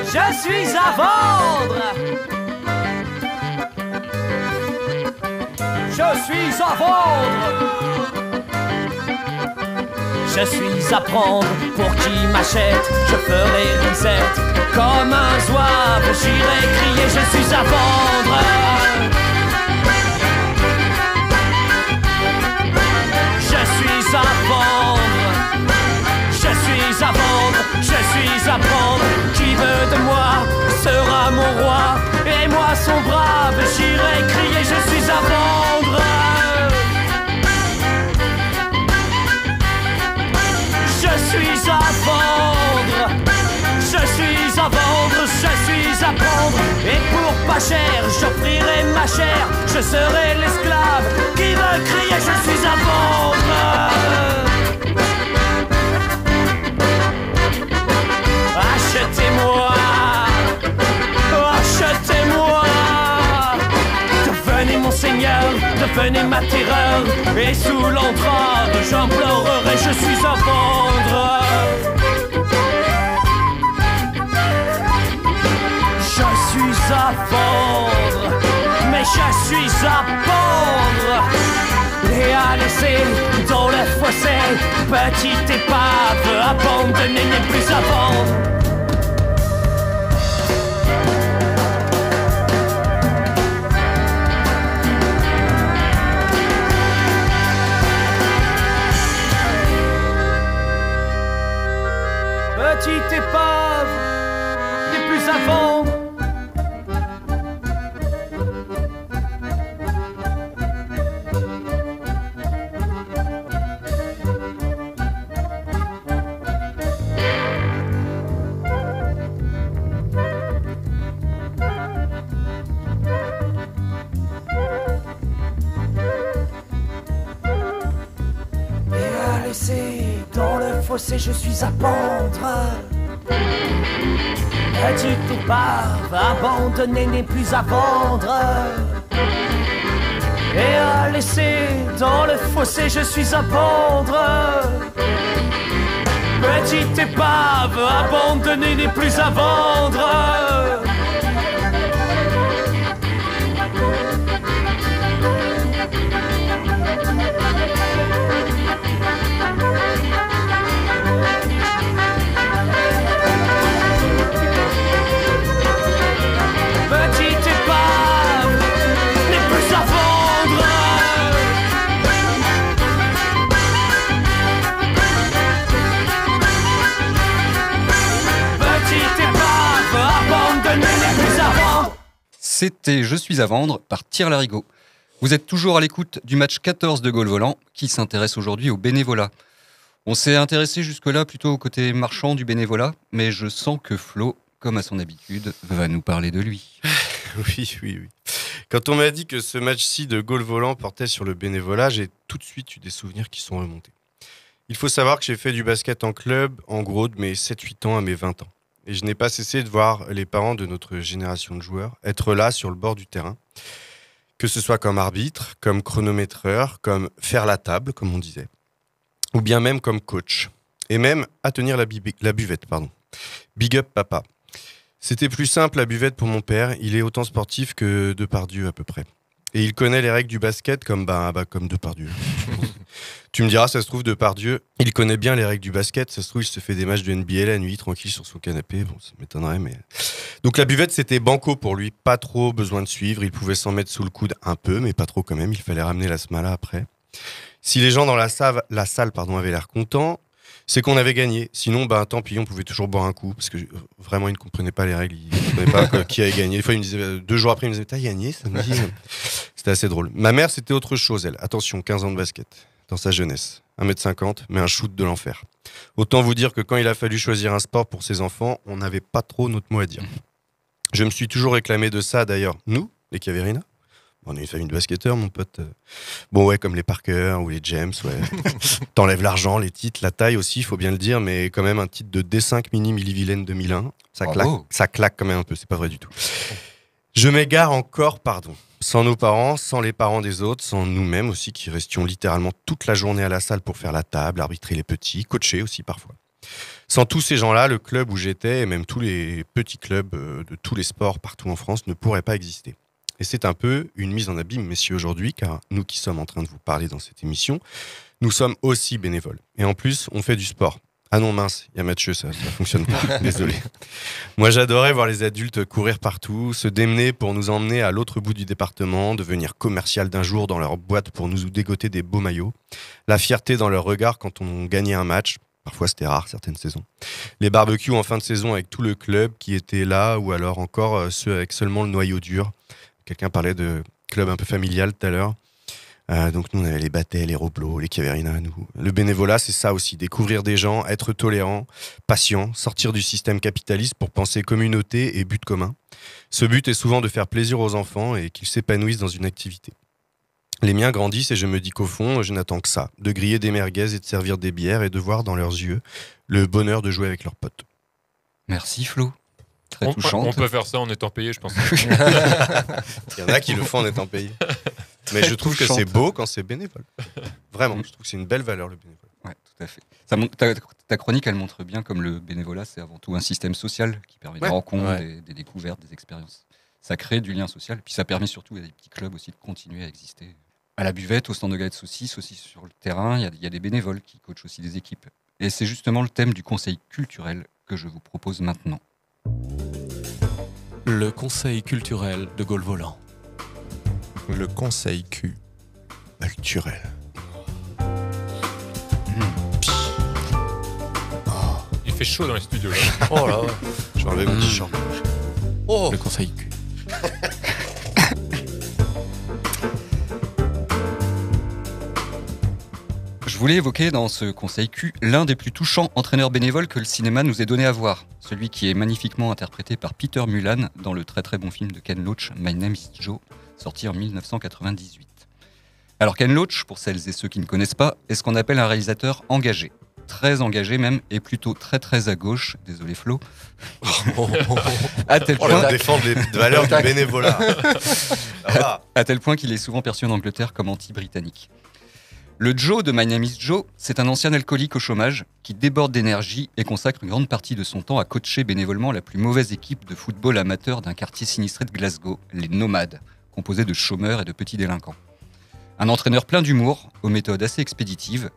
Je suis à vendre. Je suis à vendre. Je suis à prendre pour qui m'achète. Je ferai risette comme un zouave. J'irai crier, je suis à vendre. Je suis à vendre. Je suis à vendre. Je suis à prendre. Qui veut de moi sera mon roi. Et moi son brave. J'irai crier, je suis à vendre. Je suis à vendre. Je suis à vendre. Je suis suis à prendre. Et pour pas cher, j'offrirai ma chair. Je serai l'esclave qui va crier je suis à vendre. Achetez-moi, achetez-moi. Devenez mon seigneur, devenez ma terreur. Et sous l'entrave, j'implorerai, je suis à vendre. Je suis à vendre, mais je suis à vendre. Et à laisser dans le fossé, petite épave abandonnée n'est plus à vendre. Petite épave n'est plus à vendre. Dans le fossé, je suis à pendre. Petite épave abandonnée n'est plus à vendre. Et à laisser dans le fossé, je suis à pendre. Petite épave abandonnée n'est plus à vendre. C'était Je suis à vendre par Thierry Larigot. Vous êtes toujours à l'écoute du match 14 de Gaulle Volant qui s'intéresse aujourd'hui au bénévolat. On s'est intéressé jusque-là plutôt au côté marchand du bénévolat, mais je sens que Flo, comme à son habitude, va nous parler de lui. Oui. Quand on m'a dit que ce match-ci de Gaulle Volant portait sur le bénévolat, j'ai tout de suite eu des souvenirs qui sont remontés. Il faut savoir que j'ai fait du basket en club, en gros, de mes 7-8 ans à mes 20 ans. Et je n'ai pas cessé de voir les parents de notre génération de joueurs être là sur le bord du terrain, que ce soit comme arbitre, comme chronométreur, comme faire la table, comme on disait, ou bien même comme coach, et même à tenir la buvette. Big up papa. C'était plus simple la buvette pour mon père, il est autant sportif que Depardieu à peu près. Et il connaît les règles du basket comme Depardieu. Tu me diras, ça se trouve, Depardieu, il connaît bien les règles du basket. Ça se trouve, il se fait des matchs de NBA la nuit, tranquille sur son canapé. Bon, ça m'étonnerait, mais... Donc la buvette, c'était banco pour lui. Pas trop besoin de suivre. Il pouvait s'en mettre sous le coude un peu, mais pas trop quand même. Il fallait ramener la smala après. Si les gens dans la salle avaient l'air contents, c'est qu'on avait gagné. Sinon, tant pis, on pouvait toujours boire un coup. Parce que vraiment, ils ne comprenaient pas les règles. Ils ne comprenaient pas qui avait gagné. Des fois, ils me disaient, 2 jours après, ils me disaient, t'as gagné samedi. C'était assez drôle. Ma mère, c'était autre chose, elle. Attention, 15 ans de basket. Dans sa jeunesse. 1m50, mais un shoot de l'enfer. Autant vous dire que quand il a fallu choisir un sport pour ses enfants, on n'avait pas trop notre mot à dire. Je me suis toujours réclamé de ça, d'ailleurs. Nous, les Caverina, on est une famille de basketteurs, mon pote. Bon, ouais, comme les Parker ou les James, ouais. T'enlèves l'argent, les titres, la taille aussi, il faut bien le dire, mais quand même un titre de D5 mini Milli-Vilaine 2001, ça claque quand même un peu, c'est pas vrai du tout. Je m'égare encore, pardon. Sans nos parents, sans les parents des autres, sans nous-mêmes aussi, qui restions littéralement toute la journée à la salle pour faire la table, arbitrer les petits, coacher aussi parfois. Sans tous ces gens-là, le club où j'étais, et même tous les petits clubs de tous les sports partout en France, ne pourraient pas exister. Et c'est un peu une mise en abîme, messieurs, aujourd'hui, car nous qui sommes en train de vous parler dans cette émission, nous sommes aussi bénévoles. Et en plus, on fait du sport. Ah non, mince, il y a Mathieu, ça fonctionne pas, désolé. Moi, j'adorais voir les adultes courir partout, se démener pour nous emmener à l'autre bout du département, devenir commercial d'un jour dans leur boîte pour nous dégoter des beaux maillots. La fierté dans leur regard quand on gagnait un match, parfois c'était rare certaines saisons. Les barbecues en fin de saison avec tout le club qui était là, ou alors encore ceux avec seulement le noyau dur. Quelqu'un parlait de club un peu familial tout à l'heure. Donc nous, on avait les Battels, les Roblos, les Caverinas, nous. Le bénévolat, c'est ça aussi, découvrir des gens, être tolérant, patient, sortir du système capitaliste pour penser communauté et but commun. Ce but est souvent de faire plaisir aux enfants et qu'ils s'épanouissent dans une activité. Les miens grandissent et je me dis qu'au fond, je n'attends que ça, de griller des merguez et de servir des bières et de voir dans leurs yeux le bonheur de jouer avec leurs potes. Merci Flo. Très touchante. On peut faire ça en étant payé, je pense. Il y en a qui le font en étant payés. Mais je trouve que c'est beau quand c'est bénévole. Vraiment, je trouve que c'est une belle valeur, le bénévolat. Ouais, tout à fait. Ta chronique, elle montre bien comme le bénévolat, c'est avant tout un système social qui permet des rencontres, des découvertes, des expériences. Ça crée du lien social, puis ça permet surtout à des petits clubs aussi de continuer à exister. À la buvette, au stand de galettes saucisses, aussi sur le terrain, il y a des bénévoles qui coachent aussi des équipes. Et c'est justement le thème du conseil culturel que je vous propose maintenant. Le conseil culturel de Gaulle Volant. Le conseil culturel. Il fait chaud dans les studios là. Oh là, je vais enlever mon t-shirt. Oh. Le conseil cul. Je voulais évoquer dans ce conseil Q l'un des plus touchants entraîneurs bénévoles que le cinéma nous ait donné à voir. Celui qui est magnifiquement interprété par Peter Mullan dans le très très bon film de Ken Loach, My Name is Joe, sorti en 1998. Alors Ken Loach, pour celles et ceux qui ne connaissent pas, est ce qu'on appelle un réalisateur engagé. Très engagé même, et plutôt très très à gauche, désolé Flo, à tel point... On défend les valeurs du bénévolat. À tel point qu'il est souvent perçu en Angleterre comme anti-britannique. Le Joe de My Name is Joe, c'est un ancien alcoolique au chômage qui déborde d'énergie et consacre une grande partie de son temps à coacher bénévolement la plus mauvaise équipe de football amateur d'un quartier sinistré de Glasgow, les Nomades, composé de chômeurs et de petits délinquants. Un entraîneur plein d'humour, aux méthodes assez expéditives,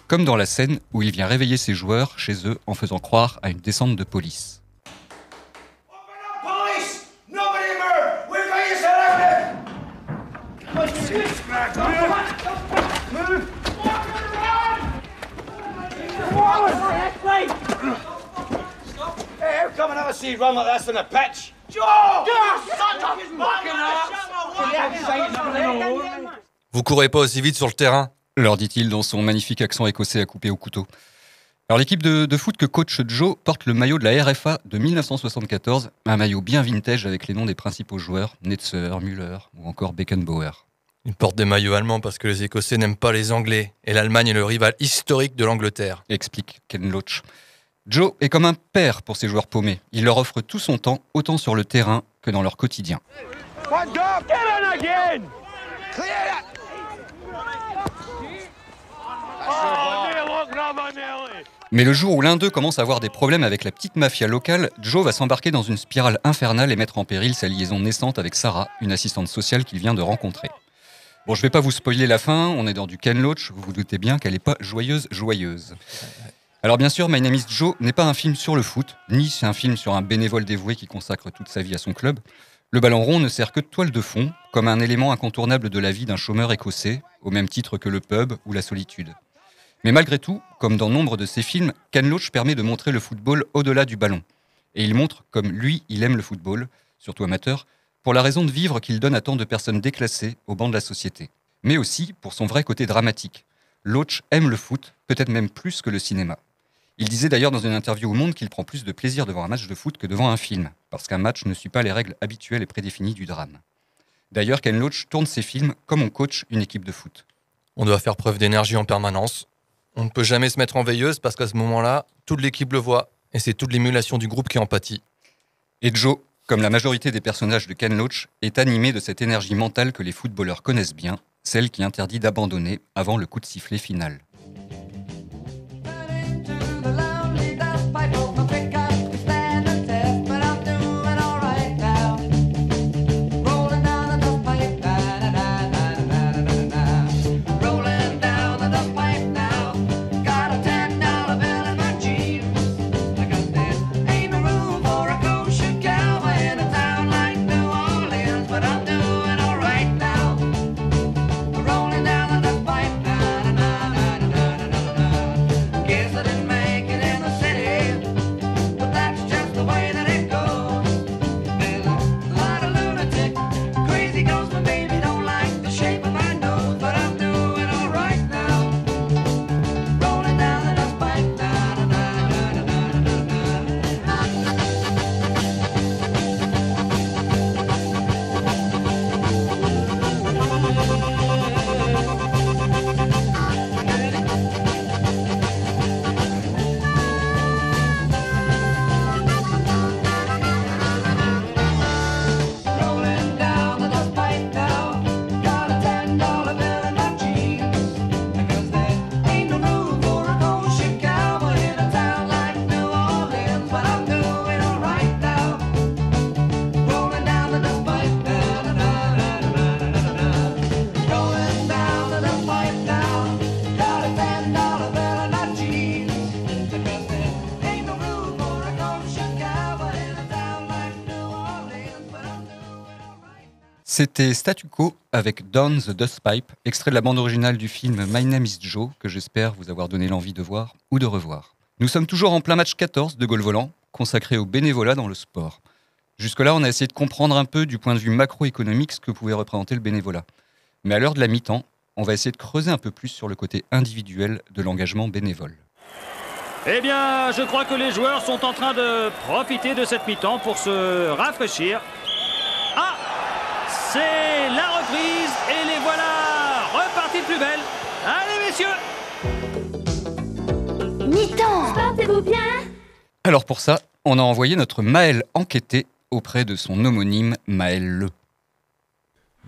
comme dans la scène où il vient réveiller ses joueurs chez eux en faisant croire à une descente de police. Vous courez pas aussi vite sur le terrain, leur dit-il dans son magnifique accent écossais à couper au couteau. Alors l'équipe de foot que coach Joe porte le maillot de la RFA de 1974, un maillot bien vintage avec les noms des principaux joueurs, Netzer, Müller ou encore Beckenbauer. Ils portent des maillots allemands parce que les Écossais n'aiment pas les Anglais et l'Allemagne est le rival historique de l'Angleterre. Explique Ken Loach. Joe est comme un père pour ses joueurs paumés. Il leur offre tout son temps, autant sur le terrain que dans leur quotidien. Mais le jour où l'un d'eux commence à avoir des problèmes avec la petite mafia locale, Joe va s'embarquer dans une spirale infernale et mettre en péril sa liaison naissante avec Sarah, une assistante sociale qu'il vient de rencontrer. Bon, je vais pas vous spoiler la fin, on est dans du Ken Loach, vous vous doutez bien qu'elle est pas joyeuse. Alors bien sûr, My Name is Joe n'est pas un film sur le foot, ni c'est un film sur un bénévole dévoué qui consacre toute sa vie à son club. Le ballon rond ne sert que de toile de fond, comme un élément incontournable de la vie d'un chômeur écossais, au même titre que le pub ou la solitude. Mais malgré tout, comme dans nombre de ses films, Ken Loach permet de montrer le football au-delà du ballon. Et il montre comme lui, il aime le football, surtout amateur, pour la raison de vivre qu'il donne à tant de personnes déclassées au banc de la société. Mais aussi pour son vrai côté dramatique. Loach aime le foot, peut-être même plus que le cinéma. Il disait d'ailleurs dans une interview au Monde qu'il prend plus de plaisir devant un match de foot que devant un film, parce qu'un match ne suit pas les règles habituelles et prédéfinies du drame. D'ailleurs, Ken Loach tourne ses films comme on coach une équipe de foot. On doit faire preuve d'énergie en permanence. On ne peut jamais se mettre en veilleuse parce qu'à ce moment-là, toute l'équipe le voit et c'est toute l'émulation du groupe qui en pâtit. Et Joe, comme la majorité des personnages de Ken Loach, est animé de cette énergie mentale que les footballeurs connaissent bien, celle qui interdit d'abandonner avant le coup de sifflet final. C'était Statu Quo avec Down the Dust Pipe, extrait de la bande originale du film My Name is Joe, que j'espère vous avoir donné l'envie de voir ou de revoir. Nous sommes toujours en plein match 14 de Gaulle Volant, consacré au bénévolat dans le sport. Jusque-là, on a essayé de comprendre un peu du point de vue macroéconomique ce que pouvait représenter le bénévolat. Mais à l'heure de la mi-temps, on va essayer de creuser un peu plus sur le côté individuel de l'engagement bénévole. Eh bien, je crois que les joueurs sont en train de profiter de cette mi-temps pour se rafraîchir. Ah, c'est la reprise et les voilà repartis de plus belle. Allez, messieurs. Mi-temps, portez-vous bien. Alors pour ça, on a envoyé notre Maël enquêter auprès de son homonyme Maël Le.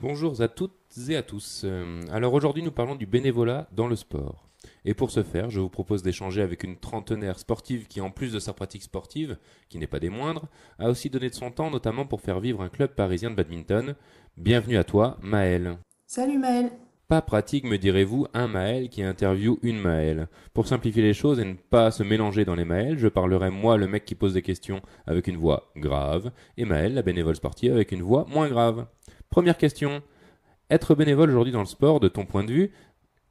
Bonjour à toutes et à tous. Alors aujourd'hui, nous parlons du bénévolat dans le sport. Et pour ce faire, je vous propose d'échanger avec une trentenaire sportive qui, en plus de sa pratique sportive, qui n'est pas des moindres, a aussi donné de son temps, notamment pour faire vivre un club parisien de badminton. Bienvenue à toi, Maëlle. Salut Maëlle. Pas pratique, me direz-vous, un Maël qui interviewe une Maëlle. Pour simplifier les choses et ne pas se mélanger dans les Maëls, je parlerai moi, le mec qui pose des questions, avec une voix grave, et Maëlle, la bénévole sportive, avec une voix moins grave. Première question. Être bénévole aujourd'hui dans le sport, de ton point de vue,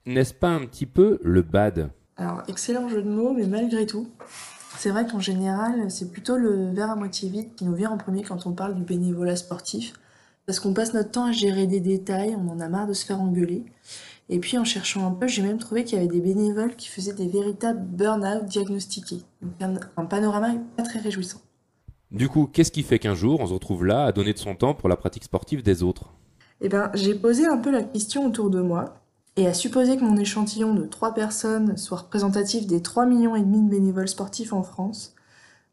n'est-ce pas un petit peu le bad ? Alors, excellent jeu de mots, mais malgré tout, c'est vrai qu'en général, c'est plutôt le verre à moitié vide qui nous vient en premier quand on parle du bénévolat sportif, parce qu'on passe notre temps à gérer des détails, on en a marre de se faire engueuler. Et puis en cherchant un peu, j'ai même trouvé qu'il y avait des bénévoles qui faisaient des véritables burn-out diagnostiqués. Donc un panorama pas très réjouissant. Du coup, qu'est-ce qui fait qu'un jour, on se retrouve là à donner de son temps pour la pratique sportive des autres ? Eh bien, j'ai posé un peu la question autour de moi, et à supposer que mon échantillon de 3 personnes soit représentatif des 3,5 millions de bénévoles sportifs en France,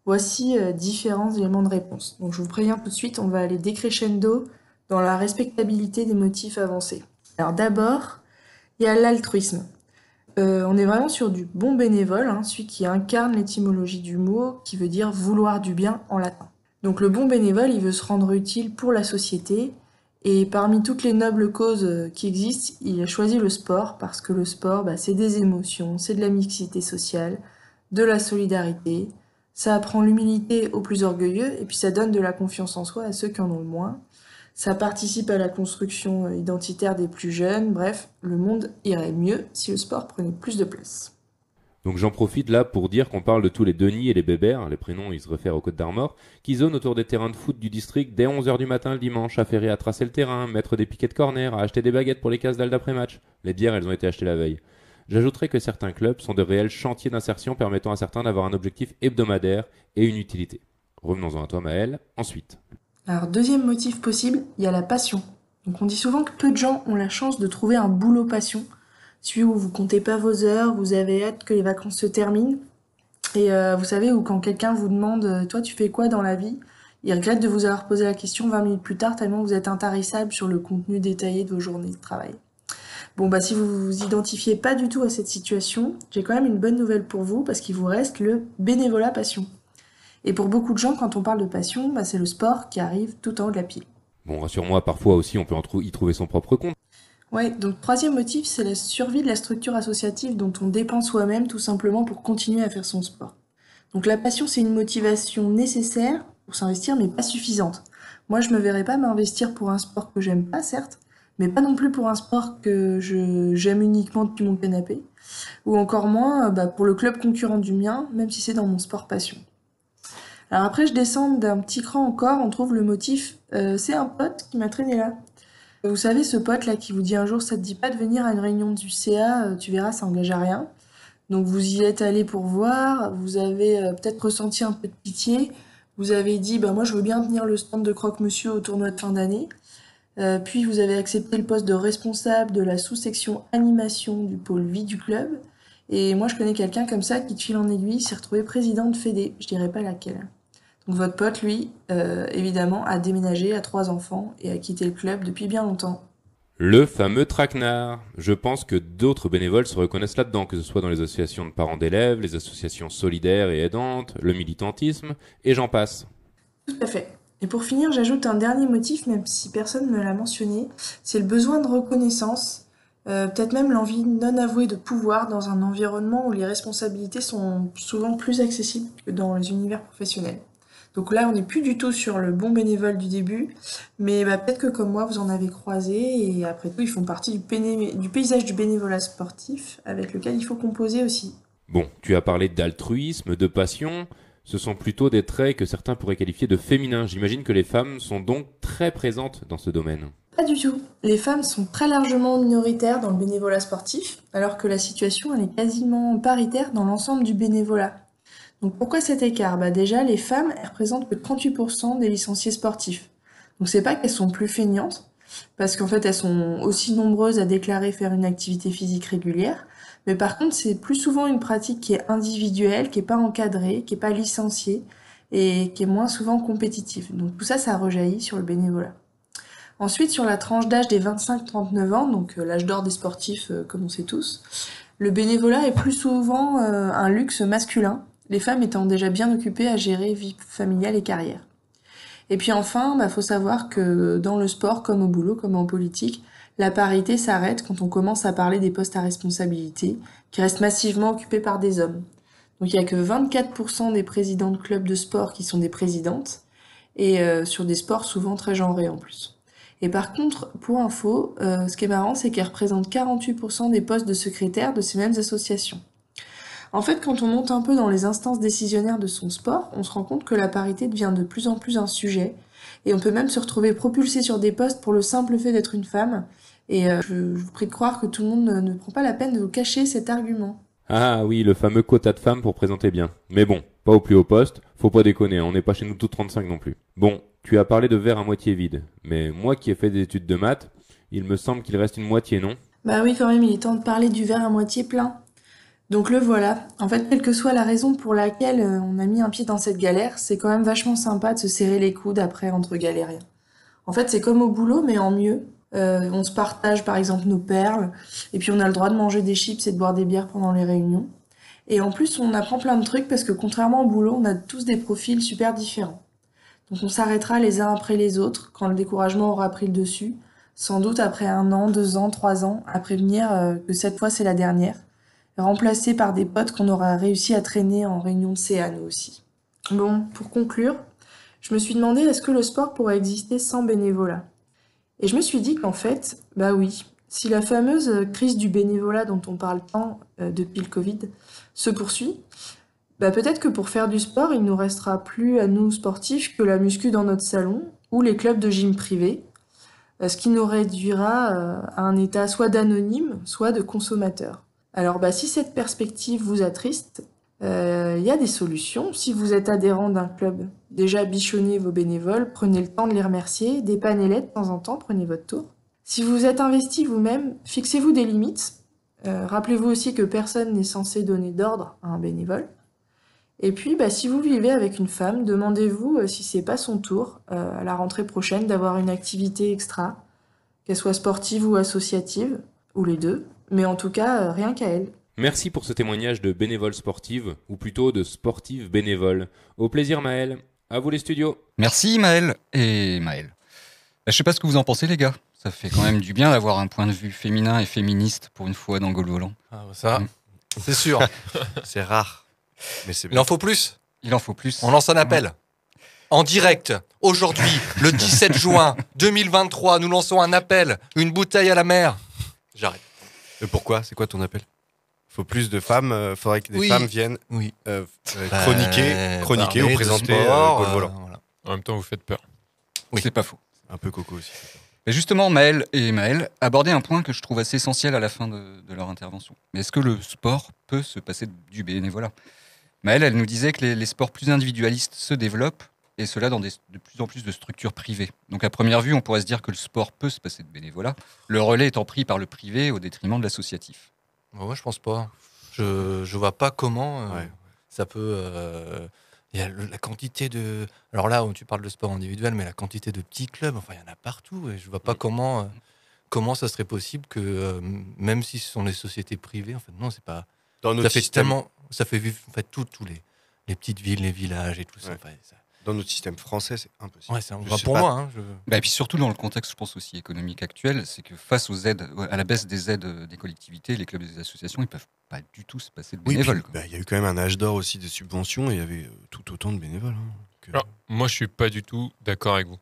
voici différents éléments de réponse. Donc je vous préviens tout de suite, on va aller décrescendo dans la respectabilité des motifs avancés. Alors d'abord, il y a l'altruisme. On est vraiment sur du bon bénévole, celui qui incarne l'étymologie du mot, qui veut dire vouloir du bien en latin. Donc le bon bénévole, il veut se rendre utile pour la société, et parmi toutes les nobles causes qui existent, il a choisi le sport, parce que le sport, c'est des émotions, c'est de la mixité sociale, de la solidarité, ça apprend l'humilité aux plus orgueilleux, et puis ça donne de la confiance en soi à ceux qui en ont le moins. Ça participe à la construction identitaire des plus jeunes, bref, le monde irait mieux si le sport prenait plus de place. Donc j'en profite là pour dire qu'on parle de tous les Denis et les Bébert, les prénoms ils se réfèrent aux Côtes d'Armor, qui zonent autour des terrains de foot du district dès 11h du matin le dimanche, affairés à tracer le terrain, mettre des piquets de corner, à acheter des baguettes pour les casse-dalles d'après-match. Les bières elles ont été achetées la veille. J'ajouterai que certains clubs sont de réels chantiers d'insertion permettant à certains d'avoir un objectif hebdomadaire et une utilité. Revenons-en à toi Maëlle, ensuite. Alors deuxième motif possible, il y a la passion. Donc on dit souvent que peu de gens ont la chance de trouver un boulot passion, celui où vous comptez pas vos heures, vous avez hâte que les vacances se terminent, et vous savez, où quand quelqu'un vous demande « toi tu fais quoi dans la vie ?», il regrette de vous avoir posé la question 20 minutes plus tard tellement vous êtes intarissable sur le contenu détaillé de vos journées de travail. Bon si vous vous identifiez pas du tout à cette situation, j'ai quand même une bonne nouvelle pour vous, parce qu'il vous reste le bénévolat passion. Et pour beaucoup de gens, quand on parle de passion, c'est le sport qui arrive tout en haut de la pile. Bon, rassure-moi, parfois aussi on peut y trouver son propre compte. Ouais, donc troisième motif, c'est la survie de la structure associative dont on dépend soi-même tout simplement pour continuer à faire son sport. Donc la passion, c'est une motivation nécessaire pour s'investir, mais pas suffisante. Moi, je me verrais pas m'investir pour un sport que j'aime pas, certes, mais pas non plus pour un sport que j'aime uniquement depuis mon canapé, ou encore moins pour le club concurrent du mien, même si c'est dans mon sport passion. Alors après, je descends d'un petit cran encore, on trouve le motif « c'est un pote qui m'a traîné là ». Vous savez, ce pote-là qui vous dit un jour « ça te dit pas de venir à une réunion du CA, tu verras, ça engage à rien ». Donc vous y êtes allé pour voir, vous avez peut-être ressenti un peu de pitié, vous avez dit « moi je veux bien tenir le stand de croque-monsieur au tournoi de fin d'année ». Puis vous avez accepté le poste de responsable de la sous-section animation du pôle vie du club. Et moi je connais quelqu'un comme ça qui, de fil en aiguille, s'est retrouvé président de Fédé, je dirais pas laquelle. Donc votre pote, lui, évidemment, a déménagé, a 3 enfants et a quitté le club depuis bien longtemps. Le fameux traquenard. Je pense que d'autres bénévoles se reconnaissent là-dedans, que ce soit dans les associations de parents d'élèves, les associations solidaires et aidantes, le militantisme, et j'en passe. Tout à fait. Et pour finir, j'ajoute un dernier motif, même si personne ne me l'a mentionné, c'est le besoin de reconnaissance, peut-être même l'envie non avouée de pouvoir dans un environnement où les responsabilités sont souvent plus accessibles que dans les univers professionnels. Donc là, on n'est plus du tout sur le bon bénévole du début, mais peut-être que comme moi, vous en avez croisé, et après tout, ils font partie du paysage du bénévolat sportif, avec lequel il faut composer aussi. Bon, tu as parlé d'altruisme, de passion. Ce sont plutôt des traits que certains pourraient qualifier de féminins. J'imagine que les femmes sont donc très présentes dans ce domaine. Pas du tout. Les femmes sont très largement minoritaires dans le bénévolat sportif, alors que la situation elle est quasiment paritaire dans l'ensemble du bénévolat. Donc pourquoi cet écart ? Déjà, les femmes elles représentent que 38% des licenciés sportifs. Donc c'est pas qu'elles sont plus feignantes, parce qu'en fait elles sont aussi nombreuses à déclarer faire une activité physique régulière, mais par contre c'est plus souvent une pratique qui est individuelle, qui est pas encadrée, qui est pas licenciée, et qui est moins souvent compétitive. Donc tout ça, ça rejaillit sur le bénévolat. Ensuite, sur la tranche d'âge des 25-39 ans, donc l'âge d'or des sportifs, comme on sait tous, le bénévolat est plus souvent un luxe masculin, les femmes étant déjà bien occupées à gérer vie familiale et carrière. Et puis enfin, faut savoir que dans le sport, comme au boulot, comme en politique, la parité s'arrête quand on commence à parler des postes à responsabilité, qui restent massivement occupés par des hommes. Donc il n'y a que 24% des présidents de clubs de sport qui sont des présidentes, et sur des sports souvent très genrés en plus. Et par contre, pour info, ce qui est marrant, c'est qu'elle représente 48% des postes de secrétaire de ces mêmes associations. En fait, quand on monte un peu dans les instances décisionnaires de son sport, on se rend compte que la parité devient de plus en plus un sujet, et on peut même se retrouver propulsé sur des postes pour le simple fait d'être une femme, et je vous prie de croire que tout le monde ne prend pas la peine de vous cacher cet argument. Ah oui, le fameux quota de femmes pour présenter bien. Mais bon, pas au plus haut poste, faut pas déconner, on n'est pas chez nous toutes 35 non plus. Bon, tu as parlé de verre à moitié vide, mais moi qui ai fait des études de maths, il me semble qu'il reste une moitié, non ? Oui, quand même, il est temps de parler du verre à moitié plein. Donc le voilà. En fait, quelle que soit la raison pour laquelle on a mis un pied dans cette galère, c'est quand même vachement sympa de se serrer les coudes après entre galériens. En fait, c'est comme au boulot, mais en mieux. On se partage par exemple nos perles, et puis on a le droit de manger des chips et de boire des bières pendant les réunions. Et en plus, on apprend plein de trucs parce que contrairement au boulot, on a tous des profils super différents. Donc on s'arrêtera les uns après les autres quand le découragement aura pris le dessus, sans doute après 1 an, 2 ans, 3 ans, à prévenir que cette fois c'est la dernière, remplacés par des potes qu'on aura réussi à traîner en réunion de CA nous aussi. Bon, pour conclure, je me suis demandé est-ce que le sport pourrait exister sans bénévolat ? Et je me suis dit qu'en fait, oui, si la fameuse crise du bénévolat dont on parle tant depuis le Covid se poursuit, peut-être que pour faire du sport, il nous restera plus à nous sportifs que la muscu dans notre salon ou les clubs de gym privés, ce qui nous réduira à un état soit d'anonyme, soit de consommateur. Alors si cette perspective vous attriste, y a des solutions. Si vous êtes adhérent d'un club, déjà bichonnez vos bénévoles, prenez le temps de les remercier, dépannez-les de temps en temps, prenez votre tour. Si vous êtes investi vous-même, fixez-vous des limites. Rappelez-vous aussi que personne n'est censé donner d'ordre à un bénévole. Et puis, si vous vivez avec une femme, demandez-vous si c'est pas son tour, à la rentrée prochaine, d'avoir une activité extra, qu'elle soit sportive ou associative, ou les deux, mais en tout cas, rien qu'à elle. Merci pour ce témoignage de bénévole sportive, ou plutôt de sportive bénévole. Au plaisir Maël, à vous les studios. Merci Maël et Maël. Je sais pas ce que vous en pensez les gars, ça fait quand même du bien d'avoir un point de vue féminin et féministe pour une fois dans Golvolant. C'est sûr. C'est rare. Mais c'est bien. Il en faut plus. Il en faut plus. On lance un appel. En direct, aujourd'hui, le 17 juin 2023, nous lançons un appel, une bouteille à la mer. J'arrête. Mais pourquoi ? C'est quoi ton appel ? Il faut plus de femmes, faudrait que des femmes viennent chroniquer ou présenter Golvolant. Voilà. En même temps, vous faites peur. Oui, c'est pas faux. Un peu coco aussi. Mais justement, Maël et Maël abordaient un point que je trouve assez essentiel à la fin de leur intervention. Mais est-ce que le sport peut se passer du bénévolat ? Maël, elle nous disait que les sports plus individualistes se développent, et cela dans de plus en plus de structures privées. Donc à première vue, on pourrait se dire que le sport peut se passer de bénévolat, le relais étant pris par le privé au détriment de l'associatif. Moi, je pense pas. Je vois pas comment ça peut... Il y a la quantité de... Alors là, tu parles de sport individuel, mais la quantité de petits clubs, il y en a partout. Et je vois pas comment ça serait possible que, même si ce sont des sociétés privées, en fait, non, c'est pas... Ça fait vivre tous les petites villes, les villages et tout ça. Dans notre système français, c'est impossible. Ouais, c'est pour moi. Et puis surtout dans le contexte, je pense aussi économique actuel, c'est que face aux aides, à la baisse des aides des collectivités, les clubs et les associations, ils peuvent pas du tout se passer de bénévoles. Il y a eu quand même un âge d'or aussi des subventions et il y avait tout autant de bénévoles. Alors, moi, je suis pas du tout d'accord avec vous.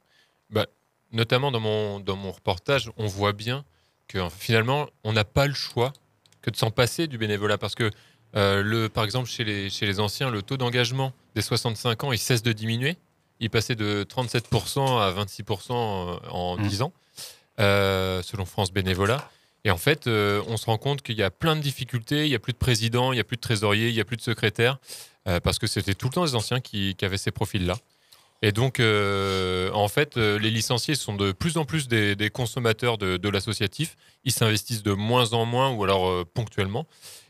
Notamment dans mon reportage, on voit bien que finalement, on n'a pas le choix que de s'en passer du bénévolat. Parce que, par exemple, chez les anciens, le taux d'engagement des 65 ans, il cesse de diminuer. Il passait de 37% à 26% en 10 ans, selon France Bénévolat. Et en fait, on se rend compte qu'il y a plein de difficultés. Il n'y a plus de président, il n'y a plus de trésorier, il n'y a plus de secrétaire. Parce que c'était tout le temps les anciens qui avaient ces profils-là. Et donc, en fait, les licenciés sont de plus en plus des consommateurs de l'associatif. Ils s'investissent de moins en moins ou alors ponctuellement.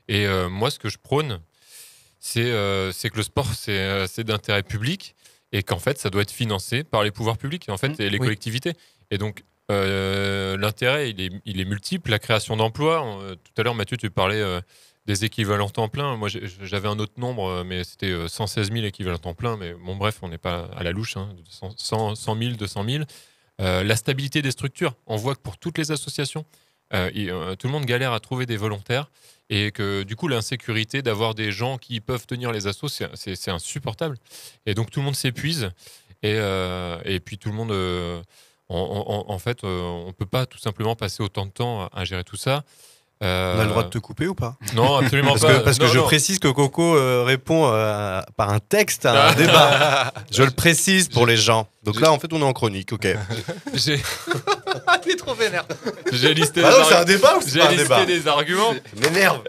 Et moi, ce que je prône, c'est que le sport, c'est d'intérêt public et qu'en fait, ça doit être financé par les pouvoirs publics et en fait, les collectivités. Et donc, l'intérêt, il est multiple. La création d'emplois. Tout à l'heure, Mathieu, tu parlais des équivalents temps plein. Moi, j'avais un autre nombre, mais c'était 116 000 équivalents temps plein. Mais bon, bref, on n'est pas à la louche. 100 000, 200 000. La stabilité des structures. On voit que pour toutes les associations, tout le monde galère à trouver des volontaires. Et que du coup, l'insécurité d'avoir des gens qui peuvent tenir les assos, c'est insupportable. Et donc, tout le monde s'épuise. Et puis, tout le monde... en fait, on ne peut pas tout simplement passer autant de temps à gérer tout ça. On a le droit de te couper ou pas? Non, absolument pas. Parce que non, je précise que Coco répond par un texte à un débat. Je le précise pour les gens. Donc là, en fait, on est en chronique, ok. Il est trop vénère. J'ai listé c'est un débat ou c'est pas un débat? J'ai listé des arguments. Ça m'énerve.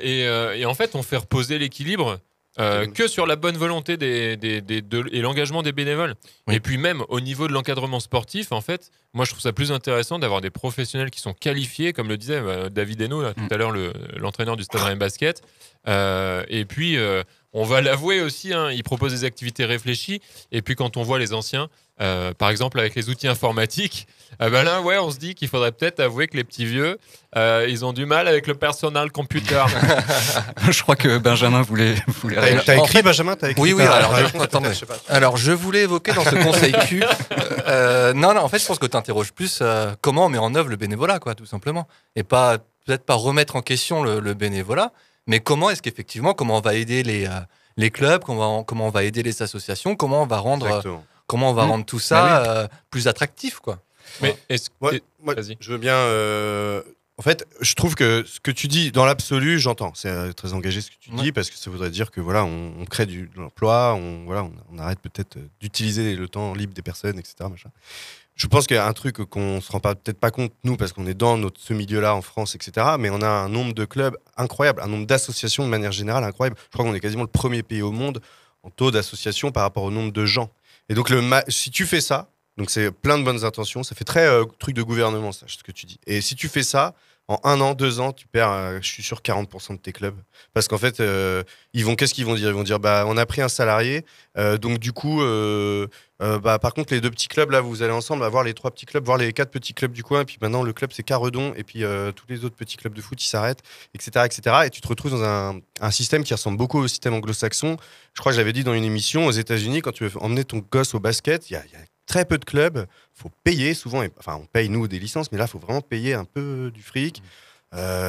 Et en fait, on fait reposer l'équilibre que sur la bonne volonté et l'engagement des bénévoles. Oui. Et puis même au niveau de l'encadrement sportif, en fait, moi je trouve ça plus intéressant d'avoir des professionnels qui sont qualifiés, comme le disait David Hainaut là, tout à l'heure, l'entraîneur du Stade Rennais Basket. Et puis on va l'avouer aussi, il propose des activités réfléchies. Et puis quand on voit les anciens, par exemple avec les outils informatiques, là on se dit qu'il faudrait peut-être avouer que les petits vieux, ils ont du mal avec le personal computer. Je crois que Benjamin voulait T'as écrit, Benjamin, t'as écrit? Oui, alors je voulais évoquer dans ce conseil Q. Non, en fait, je pense que tu interroges plus comment on met en œuvre le bénévolat, quoi, tout simplement. Et peut-être pas remettre en question le bénévolat, mais comment est-ce qu'effectivement, comment on va aider les clubs, comment on va aider les associations, comment on va rendre tout ça plus attractif, quoi. Mais moi, je veux bien. En fait, je trouve que ce que tu dis, dans l'absolu, j'entends. C'est très engagé ce que tu dis, parce que ça voudrait dire que voilà, on crée de l'emploi, on arrête peut-être d'utiliser le temps libre des personnes, etc. Machin. Je pense qu'il y a un truc qu'on se rend peut-être pas compte, nous, parce qu'on est dans ce milieu-là en France, etc. Mais on a un nombre de clubs incroyable, un nombre d'associations de manière générale incroyable. Je crois qu'on est quasiment le premier pays au monde en taux d'associations par rapport au nombre de gens. Et donc, si tu fais ça, donc c'est plein de bonnes intentions, ça fait très truc de gouvernement, ça, ce que tu dis. Et si tu fais ça, en 1 an, 2 ans, tu perds, je suis sûr, 40% de tes clubs. Parce qu'en fait, qu'est-ce qu'ils vont dire? Ils vont dire, on a pris un salarié, donc du coup, par contre, les 2 petits clubs, là, vous allez ensemble voir les 3 petits clubs, voir les 4 petits clubs du coin, et puis maintenant, le club, c'est Caredon, et puis tous les autres petits clubs de foot, ils s'arrêtent, etc., etc. Et tu te retrouves dans un système qui ressemble beaucoup au système anglo-saxon. Je crois que j'avais dit dans une émission, aux États-Unis, quand tu veux emmener ton gosse au basket, il y a très peu de clubs, faut payer souvent, on paye nous des licences, mais là, il faut vraiment payer un peu du fric.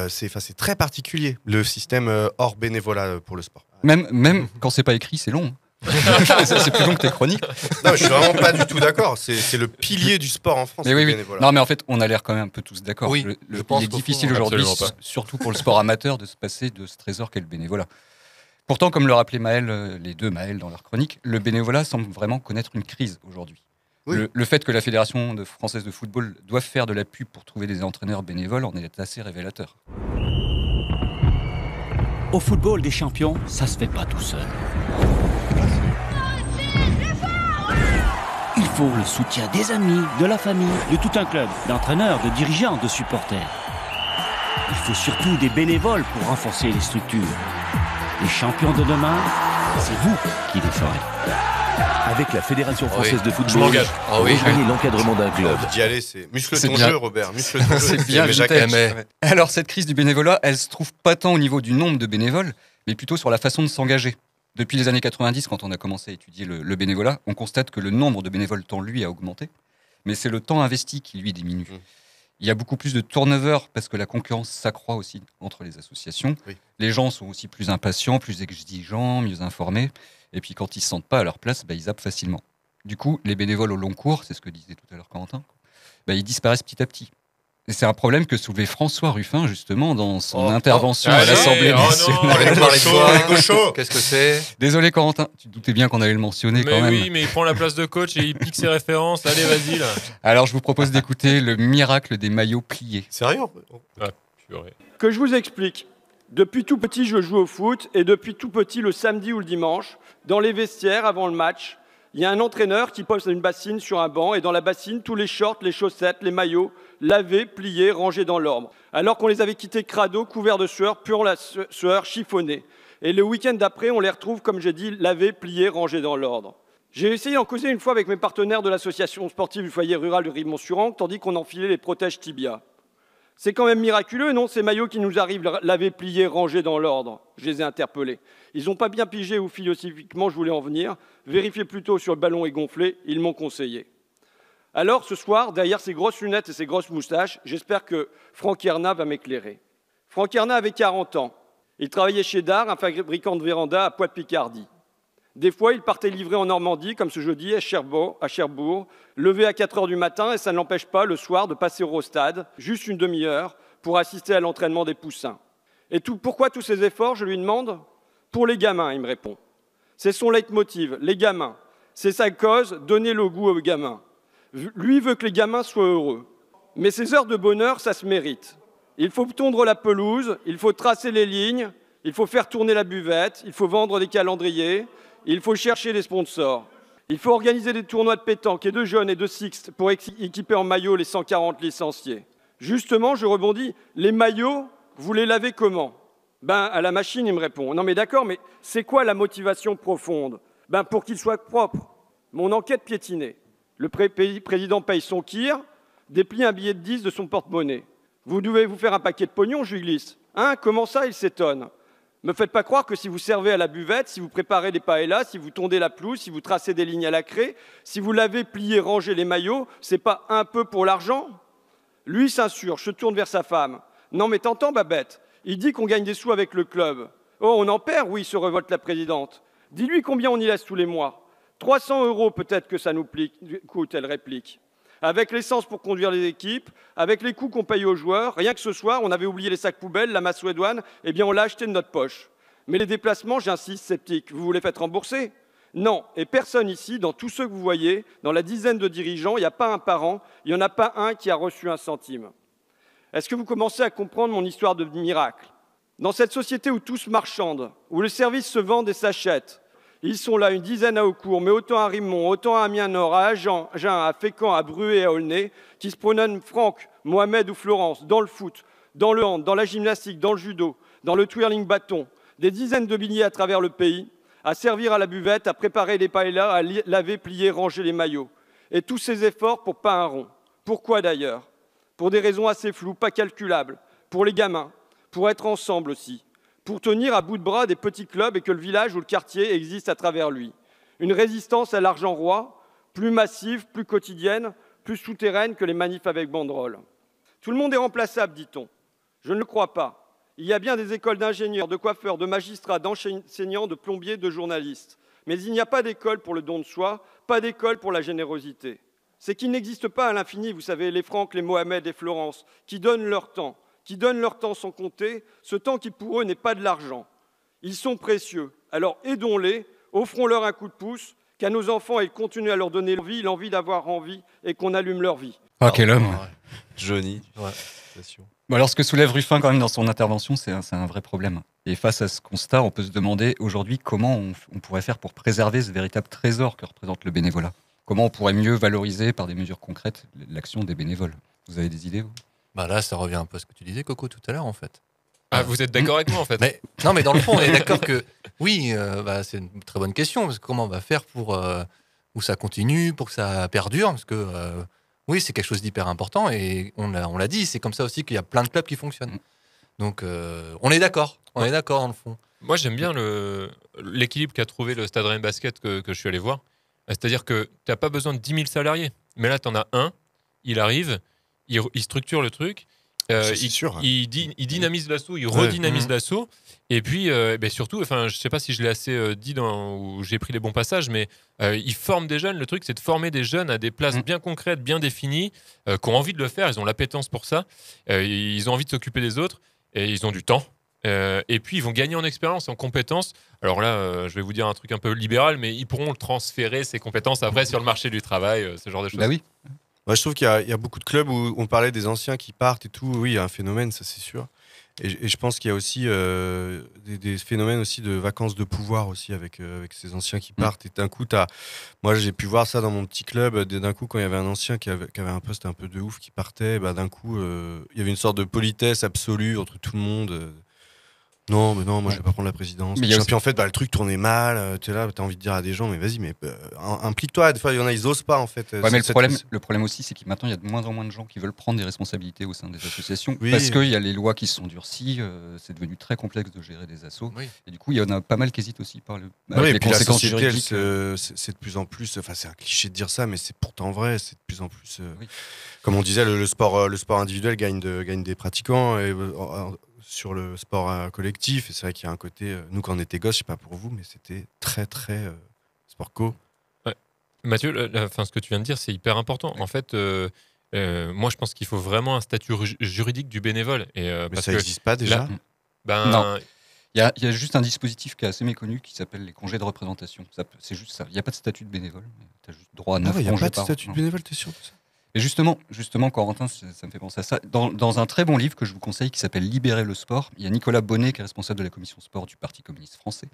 C'est très particulier, le système hors bénévolat pour le sport. Même quand c'est pas écrit, c'est long. C'est plus long que tes chroniques. Non, je suis vraiment pas du tout d'accord. C'est le pilier du sport en France. Mais oui. Non, mais en fait, on a l'air quand même un peu tous d'accord. Oui, il est difficile aujourd'hui, surtout pour le sport amateur, de se passer de ce trésor qu'est le bénévolat. Pourtant, comme le rappelait Maël, les 2 Maël dans leur chronique, le bénévolat semble vraiment connaître une crise aujourd'hui. Oui. Le fait que la Fédération française de football doive faire de la pub pour trouver des entraîneurs bénévoles en est assez révélateur. Au football des champions, ça se fait pas tout seul. Il faut le soutien des amis, de la famille, de tout un club, d'entraîneurs, de dirigeants, de supporters. Il faut surtout des bénévoles pour renforcer les structures. Les champions de demain, c'est vous qui les ferez. Avec la Fédération française de football, rejoignez l'encadrement d'un club. D'y aller, c'est muscle ton jeu, Robert. Muscle ton jeu. C'est bien, Alors, cette crise du bénévolat, elle se trouve pas tant au niveau du nombre de bénévoles, mais plutôt sur la façon de s'engager. Depuis les années 90, quand on a commencé à étudier le bénévolat, on constate que le nombre de bénévoles tend, lui, à augmenter, mais c'est le temps investi qui, lui, diminue. Il y a beaucoup plus de turnover parce que la concurrence s'accroît aussi entre les associations. Oui. Les gens sont aussi plus impatients, plus exigeants, mieux informés. Et puis quand ils ne se sentent pas à leur place, ils zappent facilement. Du coup, les bénévoles au long cours, c'est ce que disait tout à l'heure Corentin, ils disparaissent petit à petit. Et c'est un problème que soulevait François Ruffin, justement, dans son intervention à l'Assemblée nationale. Qu'est-ce que c'est? Désolé, Corentin, tu te doutais bien qu'on allait le mentionner quand même. Oui, mais il prend la place de coach et il pique ses références. Allez, vas-y, là. Alors, je vous propose d'écouter le miracle des maillots pliés. Sérieux? Ah, purée. Que je vous explique. Depuis tout petit, je joue au foot et depuis tout petit, le samedi ou le dimanche, dans les vestiaires avant le match, il y a un entraîneur qui pose une bassine sur un banc et dans la bassine, tous les shorts, les chaussettes, les maillots, lavés, pliés, rangés dans l'ordre. Alors qu'on les avait quittés crado, couverts de sueur, pure la sueur, chiffonnés. Et le week-end d'après, on les retrouve, comme j'ai dit, lavés, pliés, rangés dans l'ordre. J'ai essayé d'en causer une fois avec mes partenaires de l'association sportive du foyer rural de Rive-Mont-sur-Angle, tandis qu'on enfilait les protèges tibia. C'est quand même miraculeux, non, ces maillots qui nous arrivent lavés, pliés, rangés dans l'ordre. Je les ai interpellés. Ils n'ont pas bien pigé où philosophiquement je voulais en venir. Vérifiez plutôt sur le ballon est gonflé, ils m'ont conseillé. Alors, ce soir, derrière ses grosses lunettes et ses grosses moustaches, j'espère que Franck Erna va m'éclairer. Franck Erna avait 40 ans. Il travaillait chez Dard, un fabricant de véranda à Poix-de-Picardie. Des fois, il partait livrer en Normandie, comme ce jeudi, à Cherbourg, levé à 4 h du matin, et ça ne l'empêche pas, le soir, de passer au stade, juste une demi-heure, pour assister à l'entraînement des poussins. Et pourquoi tous ces efforts, je lui demande? Pour les gamins, il me répond. C'est son leitmotiv, les gamins. C'est sa cause, donner le goût aux gamins. Lui veut que les gamins soient heureux. Mais ces heures de bonheur, ça se mérite. Il faut tondre la pelouse, il faut tracer les lignes, il faut faire tourner la buvette, il faut vendre des calendriers, il faut chercher des sponsors. Il faut organiser des tournois de pétanque et de jeunes et de sixte pour équiper en maillot les 140 licenciés. Justement, je rebondis, les maillots, vous les lavez comment? À la machine, il me répond. Non mais d'accord, mais c'est quoi la motivation profonde? Pour qu'ils soient propres. Mon enquête piétinée. Le président paye son kir, déplie un billet de 10 de son porte-monnaie. Vous devez vous faire un paquet de pognon, je lui glisse. Hein, comment ça, il s'étonne? Me faites pas croire que si vous servez à la buvette, si vous préparez des paellas, si vous tondez la pelouse, si vous tracez des lignes à la craie, si vous lavez, pliez, rangez les maillots, c'est pas un peu pour l'argent? Lui s'insurge, se tourne vers sa femme. Non mais t'entends, Babette? Il dit qu'on gagne des sous avec le club. Oh, on en perd? Oui, se révolte la présidente. Dis-lui combien on y laisse tous les mois. 300 € peut-être que ça nous coûte, elle réplique. Avec l'essence pour conduire les équipes, avec les coûts qu'on paye aux joueurs, rien que ce soir, on avait oublié les sacs poubelles, la macédoine, eh bien on l'a acheté de notre poche. Mais les déplacements, j'insiste, sceptique, vous les faites rembourser? Non, et personne ici, dans tous ceux que vous voyez, dans la dizaine de dirigeants, il n'y a pas un parent, il n'y en a pas un qui a reçu un centime. Est-ce que vous commencez à comprendre mon histoire de miracle? Dans cette société où tous marchandent, où les services se vendent et s'achètent, ils sont là, une dizaine à Aucourt, mais autant à Rimont, autant à Amiens-Nord, à Agen, à Fécamp, à Bruay et à Aulnay, qui se promènent Franck, Mohamed ou Florence, dans le foot, dans le hand, dans la gymnastique, dans le judo, dans le twirling bâton, des dizaines de billets à travers le pays, à servir à la buvette, à préparer les paellas, à laver, plier, ranger les maillots. Et tous ces efforts pour pas un rond. Pourquoi d'ailleurs? Pour des raisons assez floues, pas calculables. Pour les gamins, pour être ensemble aussi. Pour tenir à bout de bras des petits clubs et que le village ou le quartier existe à travers lui. Une résistance à l'argent roi, plus massive, plus quotidienne, plus souterraine que les manifs avec banderole. Tout le monde est remplaçable, dit-on. Je ne le crois pas. Il y a bien des écoles d'ingénieurs, de coiffeurs, de magistrats, d'enseignants, de plombiers, de journalistes. Mais il n'y a pas d'école pour le don de soi, pas d'école pour la générosité. C'est qu'il n'existe pas à l'infini, vous savez, les Franck, les Mohamed et Florence, qui donnent leur temps sans compter, ce temps qui pour eux n'est pas de l'argent. Ils sont précieux, alors aidons-les, offrons-leur un coup de pouce, qu'à nos enfants ils continuent à leur donner l'envie d'avoir envie et qu'on allume leur vie. Ah, quel homme! Johnny. Ouais, c'est sûr. Bon, alors ce que soulève Ruffin quand même dans son intervention, c'est un vrai problème. Et face à ce constat, on peut se demander aujourd'hui comment on pourrait faire pour préserver ce véritable trésor que représente le bénévolat. Comment on pourrait mieux valoriser par des mesures concrètes l'action des bénévoles? Vous avez des idées, vous? Là, ça revient un peu à ce que tu disais, Coco, tout à l'heure, en fait. Ah, vous êtes d'accord avec moi, en fait? Non, mais dans le fond, on est d'accord que oui, c'est une très bonne question, parce que comment on va faire pour où ça continue, pour que ça perdure, parce que oui, c'est quelque chose d'hyper important, et on l'a dit, c'est comme ça aussi qu'il y a plein de clubs qui fonctionnent. Donc, on est d'accord dans le fond. Moi, j'aime bien l'équilibre qu'a trouvé le Stade Rennais Basket que je suis allé voir. C'est-à-dire que tu n'as pas besoin de 10 000 salariés, mais là, tu en as un, il arrive, il structure le truc. Il dynamise l'assaut, il Ouais. redynamise l'assaut. Et puis, surtout, je sais pas si je l'ai assez dit où j'ai pris les bons passages, mais ils forment des jeunes. Le truc, c'est de former des jeunes à des places bien concrètes, bien définies, qui ont envie de le faire. Ils ont l'appétence pour ça. Ils ont envie de s'occuper des autres et ils ont du temps. Et puis, ils vont gagner en expérience, en compétences. Alors là, je vais vous dire un truc un peu libéral, mais ils pourront transférer ces compétences après sur le marché du travail, ce genre de choses. Bah oui. Ouais, je trouve qu'il y a beaucoup de clubs où on parlait des anciens qui partent et tout. Oui, il y a un phénomène, ça c'est sûr. Et je pense qu'il y a aussi des phénomènes aussi de vacances de pouvoir aussi avec ces anciens qui partent. Et d'un coup, moi j'ai pu voir ça dans mon petit club. D'un coup, quand il y avait un ancien qui avait un poste un peu de ouf qui partait, d'un coup, il y avait une sorte de politesse absolue entre tout le monde. Non, mais non, moi je vais pas prendre la présidence. Mais Puis en fait, le truc tournait mal. Tu es là, tu as envie de dire à des gens, mais vas-y, mais implique-toi. Des fois, il y en a, ils osent pas en fait. Ouais, mais le problème aussi, c'est que maintenant, il y a de moins en moins de gens qui veulent prendre des responsabilités au sein des associations. Oui. Parce qu'il y a les lois qui se sont durcies. C'est devenu très complexe de gérer des assos. Oui. Et du coup, il y en a pas mal qui hésitent aussi par les conséquences juridiques. C'est de plus en plus. Enfin, c'est un cliché de dire ça, mais c'est pourtant vrai. C'est de plus en plus. Comme on disait, le sport individuel gagne des pratiquants. Sur le sport collectif, et c'est vrai qu'il y a un côté, nous quand on était gosses, je sais pas pour vous, mais c'était très très sport co. Ouais. Mathieu, ce que tu viens de dire, c'est hyper important. En fait, moi je pense qu'il faut vraiment un statut juridique du bénévole. Mais ça n'existe pas déjà. Non. Il y a juste un dispositif qui est assez méconnu qui s'appelle les congés de représentation. C'est juste ça. Il n'y a pas de statut de bénévole. Tu as juste droit à 9 congés par an. Il n'y a pas de statut de bénévole, t'es sûr de ça? Et justement, Corentin, ça me fait penser à ça. Dans un très bon livre que je vous conseille qui s'appelle Libérer le sport, il y a Nicolas Bonnet qui est responsable de la commission sport du Parti communiste français.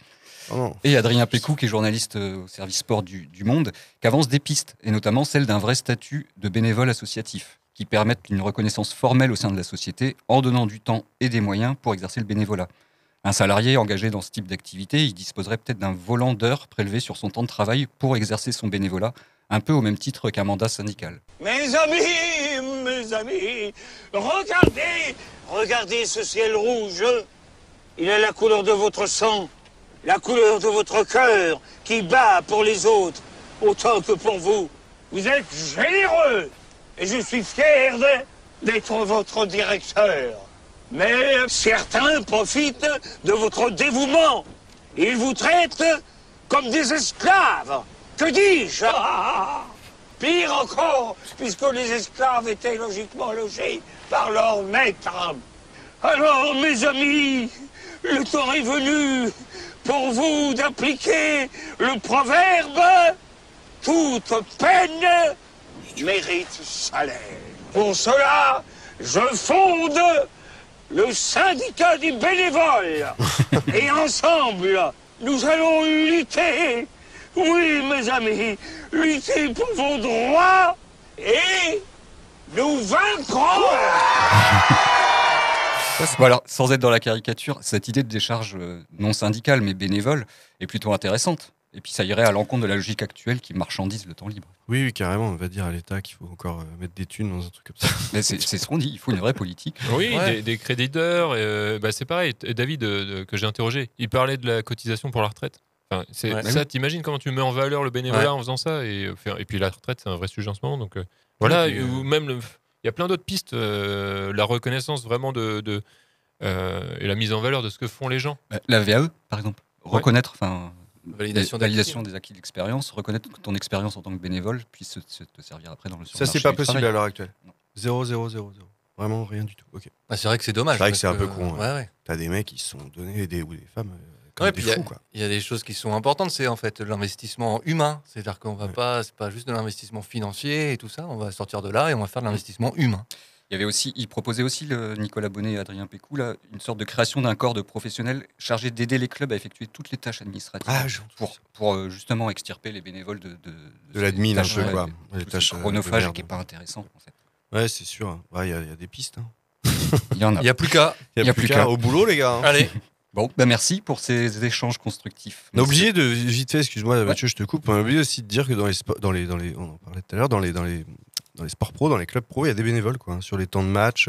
Et Adrien Pécou qui est journaliste au service sport du Monde, qui avance des pistes, et notamment celle d'un vrai statut de bénévole associatif, qui permettent une reconnaissance formelle au sein de la société en donnant du temps et des moyens pour exercer le bénévolat. Un salarié engagé dans ce type d'activité, il disposerait peut-être d'un volant d'heures prélevé sur son temps de travail pour exercer son bénévolat, un peu au même titre qu'un mandat syndical. Mes amis, regardez ce ciel rouge. Il est la couleur de votre sang, la couleur de votre cœur qui bat pour les autres, autant que pour vous. Vous êtes généreux et je suis fier d'être votre directeur. Mais certains profitent de votre dévouement. Ils vous traitent comme des esclaves. Que dis-je? Pire encore, puisque les esclaves étaient logiquement logés par leur maître. Alors, mes amis, le temps est venu pour vous d'appliquer le proverbe « Toute peine mérite salaire ». Pour cela, je fonde le syndicat des bénévoles. Et ensemble, nous allons lutter. Oui, mes amis, lutter pour vos droits et nous vaincrons. Bon, alors, sans être dans la caricature, cette idée de décharge non syndicale mais bénévole est plutôt intéressante. Et puis ça irait à l'encontre de la logique actuelle qui marchandise le temps libre. Oui, carrément, on va dire à l'État qu'il faut encore mettre des thunes dans un truc comme ça. Mais c'est ce qu'on dit, il faut une vraie politique. Oui, des crédits d'heures, c'est pareil. David, que j'ai interrogé, il parlait de la cotisation pour la retraite. Enfin, ça, t'imagines comment tu mets en valeur le bénévolat en faisant ça et puis la retraite, c'est un vrai sujet en ce moment. Donc voilà, ou même il y a plein d'autres pistes. La reconnaissance vraiment et la mise en valeur de ce que font les gens. La VAE, par exemple. Reconnaître, validation des acquis d'expérience, reconnaître que ton expérience en tant que bénévole puisse te servir après dans le Ça, c'est pas possible à l'heure actuelle. 0, 0, 0, 0. Vraiment rien du tout. Ok. C'est vrai que c'est dommage. C'est vrai que c'est un peu con. Ouais. T'as des mecs qui se sont donnés, ou des femmes. Il y a des choses qui sont importantes, c'est en fait l'investissement humain. C'est-à-dire qu'on va pas, c'est pas juste de l'investissement financier et tout ça. On va sortir de là et on va faire de l'investissement humain. Il proposait aussi, Nicolas Bonnet et Adrien Pécou, une sorte de création d'un corps de professionnels chargés d'aider les clubs à effectuer toutes les tâches administratives pour justement extirper les bénévoles de l'admin, un peu quoi. Les tâches chronophages qui n'est pas intéressant en fait. Ouais, c'est sûr. Il y a des pistes. Il y en a. Il n'y a plus qu'à. Au boulot, les gars. Allez. Bon, merci pour ces échanges constructifs. On a oublié de, vite fait, excuse-moi Mathieu, je te coupe, on a oublié aussi de dire que on en parlait tout à l'heure, dans les sports pro, dans les clubs pro, il y a des bénévoles, quoi, sur les temps de match,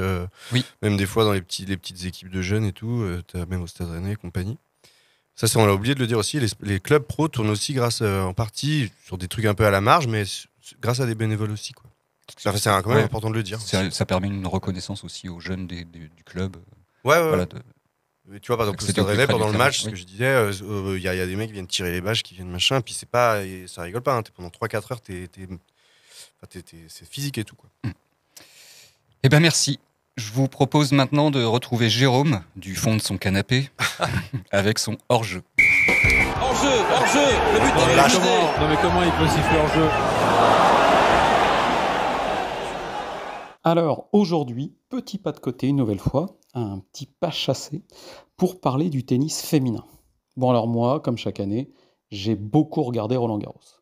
même des fois dans les petites équipes de jeunes et tout, même au Stade Rennais et compagnie. Ça, on a oublié de le dire aussi, les clubs pro tournent aussi grâce, en partie, sur des trucs un peu à la marge, mais grâce à des bénévoles aussi, quoi. C'est quand même important de le dire. Ça permet une reconnaissance aussi aux jeunes du club. Ouais. Voilà, tu vois, par exemple, le Stade Rennais, pendant le match, ce que je disais, il y a des mecs qui viennent tirer les bâches, qui viennent machin, puis ça rigole pas. Hein, pendant 3-4 heures, c'est physique et tout, quoi. Eh ben merci. Je vous propose maintenant de retrouver Jérôme du fond de son canapé avec son hors-jeu. Hors-jeu, le but est lâché. Non mais comment il peut siffler hors-jeu? Alors aujourd'hui, petit pas de côté une nouvelle fois, un petit pas chassé pour parler du tennis féminin. Bon alors moi, comme chaque année, j'ai beaucoup regardé Roland-Garros.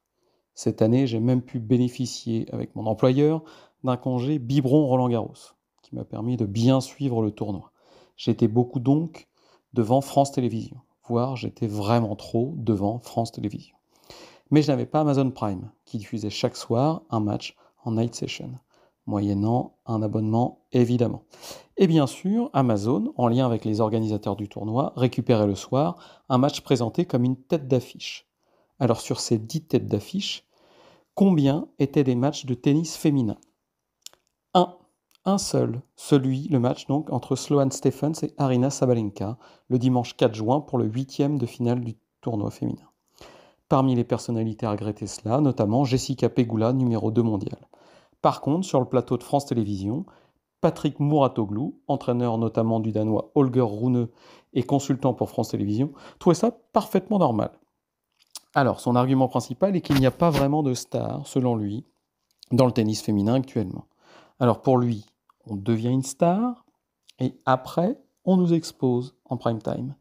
Cette année, j'ai même pu bénéficier avec mon employeur d'un congé biberon Roland-Garros, qui m'a permis de bien suivre le tournoi. J'étais beaucoup donc devant France Télévisions, voire j'étais vraiment trop devant France Télévisions. Mais je n'avais pas Amazon Prime, qui diffusait chaque soir un match en night session, moyennant un abonnement évidemment. Et bien sûr, Amazon, en lien avec les organisateurs du tournoi, récupérait le soir un match présenté comme une tête d'affiche. Alors sur ces 10 têtes d'affiche, combien étaient des matchs de tennis féminin ? Un seul, le match donc entre Sloane Stephens et Aryna Sabalenka, le dimanche 4 juin pour le 8e de finale du tournoi féminin. Parmi les personnalités à regretter cela, notamment Jessica Pegula, numéro 2 mondial. Par contre, sur le plateau de France Télévisions, Patrick Mouratoglou, entraîneur notamment du Danois Holger Rune et consultant pour France Télévisions, trouvait ça parfaitement normal. Alors, son argument principal est qu'il n'y a pas vraiment de star, selon lui, dans le tennis féminin actuellement. Alors pour lui, on devient une star, et après, on nous expose en prime time.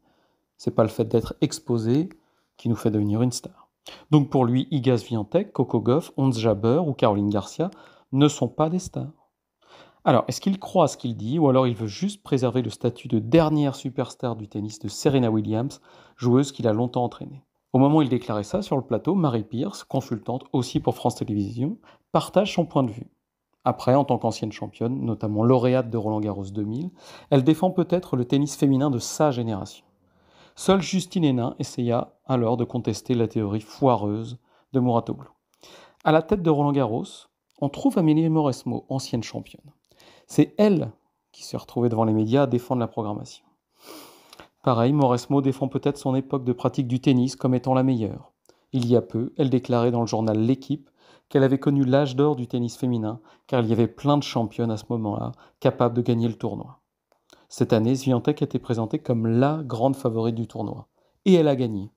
C'est pas le fait d'être exposé qui nous fait devenir une star. Donc pour lui, Iga Swiatek, Coco Gauff, Ons Jabeur ou Caroline Garcia ne sont pas des stars. Alors, est-ce qu'il croit à ce qu'il dit, ou alors il veut juste préserver le statut de dernière superstar du tennis de Serena Williams, joueuse qu'il a longtemps entraînée? Au moment où il déclarait ça sur le plateau, Marie Pierce, consultante aussi pour France Télévisions, partage son point de vue. Après, en tant qu'ancienne championne, notamment lauréate de Roland-Garros 2000, elle défend peut-être le tennis féminin de sa génération. Seule Justine Hénin essaya alors de contester la théorie foireuse de Mouratoglou. À la tête de Roland-Garros, on trouve Amélie Mauresmo, ancienne championne. C'est elle qui s'est retrouvée devant les médias à défendre la programmation. Pareil, Mauresmo défend peut-être son époque de pratique du tennis comme étant la meilleure. Il y a peu, elle déclarait dans le journal L'Équipe qu'elle avait connu l'âge d'or du tennis féminin, car il y avait plein de championnes à ce moment-là, capables de gagner le tournoi. Cette année, Swiatek était présentée comme la grande favorite du tournoi. Et elle a gagné.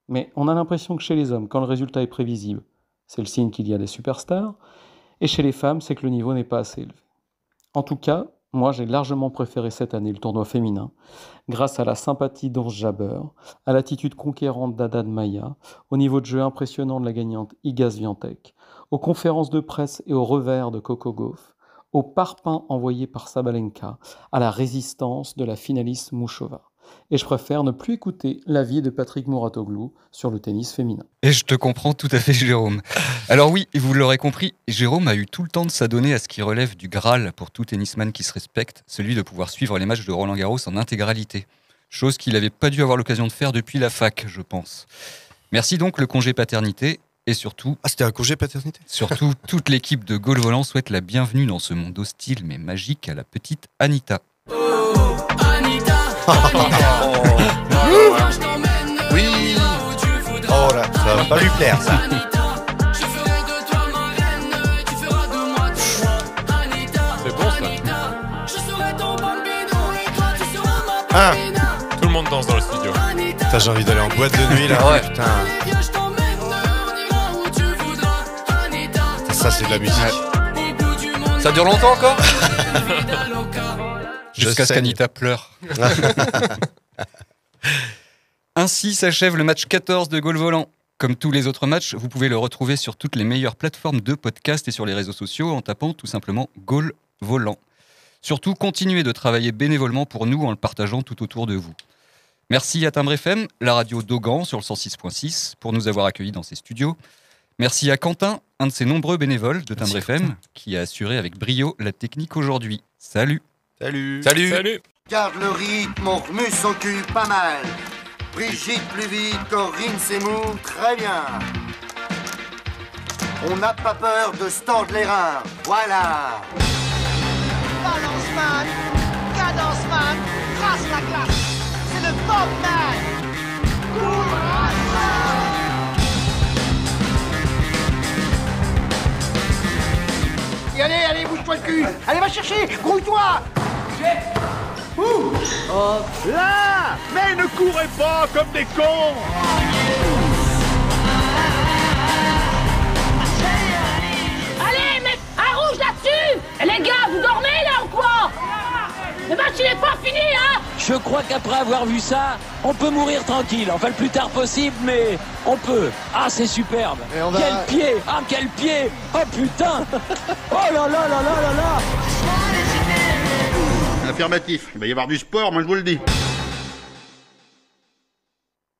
Mais on a l'impression que chez les hommes, quand le résultat est prévisible, c'est le signe qu'il y a des superstars, et chez les femmes, c'est que le niveau n'est pas assez élevé. En tout cas, moi j'ai largement préféré cette année le tournoi féminin, grâce à la sympathie d'Ons Jabeur, à l'attitude conquérante d'Haddad Maia, au niveau de jeu impressionnant de la gagnante Iga Swiatek, aux conférences de presse et aux revers de Coco Gauff, aux parpaings envoyés par Sabalenka, à la résistance de la finaliste Mouchova. Et je préfère ne plus écouter l'avis de Patrick Mouratoglou sur le tennis féminin. Et je te comprends tout à fait, Jérôme. Alors oui, vous l'aurez compris, Jérôme a eu tout le temps de s'adonner à ce qui relève du Graal pour tout tennisman qui se respecte, celui de pouvoir suivre les matchs de Roland-Garros en intégralité. Chose qu'il n'avait pas dû avoir l'occasion de faire depuis la fac, je pense. Merci donc le congé paternité. Et surtout... Ah, c'était un congé paternité. Surtout, toute l'équipe de Gaulle Volant souhaite la bienvenue dans ce monde hostile mais magique à la petite Anita. Oui. Oh là, ça va pas lui plaire ça. C'est bon ça. Ah. Tout le monde danse dans le studio. Putain, j'ai envie d'aller en boîte de nuit là. Ouais. Putain. Ça c'est de la musique. Ouais. Ça dure longtemps encore? Jusqu'à ce qu'Anita pleure. Ainsi s'achève le match 14 de Gaulle Volant. Comme tous les autres matchs, vous pouvez le retrouver sur toutes les meilleures plateformes de podcast et sur les réseaux sociaux en tapant tout simplement Gaulle Volant. Surtout, continuez de travailler bénévolement pour nous en le partageant tout autour de vous. Merci à Timbre FM, la radio d'Augan sur le 106.6, pour nous avoir accueillis dans ses studios. Merci à Quentin, un de ces nombreux bénévoles de Timbre FM, qui a assuré avec brio la technique aujourd'hui. Salut. Salut. Salut. Salut. Garde le rythme, on remue son cul pas mal. Brigitte plus vite, Corinne Seymour, très bien. On n'a pas peur de se tordre les reins. Voilà. Balance man, cadence man, trace la classe. C'est le Bob man. Et allez, bouge-toi le cul. Allez, va chercher, grouille-toi. Oh. Là. Mais ne courez pas comme des cons. Allez, mec, un rouge là-dessus. Les gars, vous dormez là ou quoi? Le match il est pas fini, hein. Je crois qu'après avoir vu ça, on peut mourir tranquille. Enfin, le plus tard possible, mais on peut. Ah, c'est superbe. Quel pied. Ah, quel pied. Oh, putain. Oh là là là là là là. Affirmatif. Il va y avoir du sport, moi je vous le dis.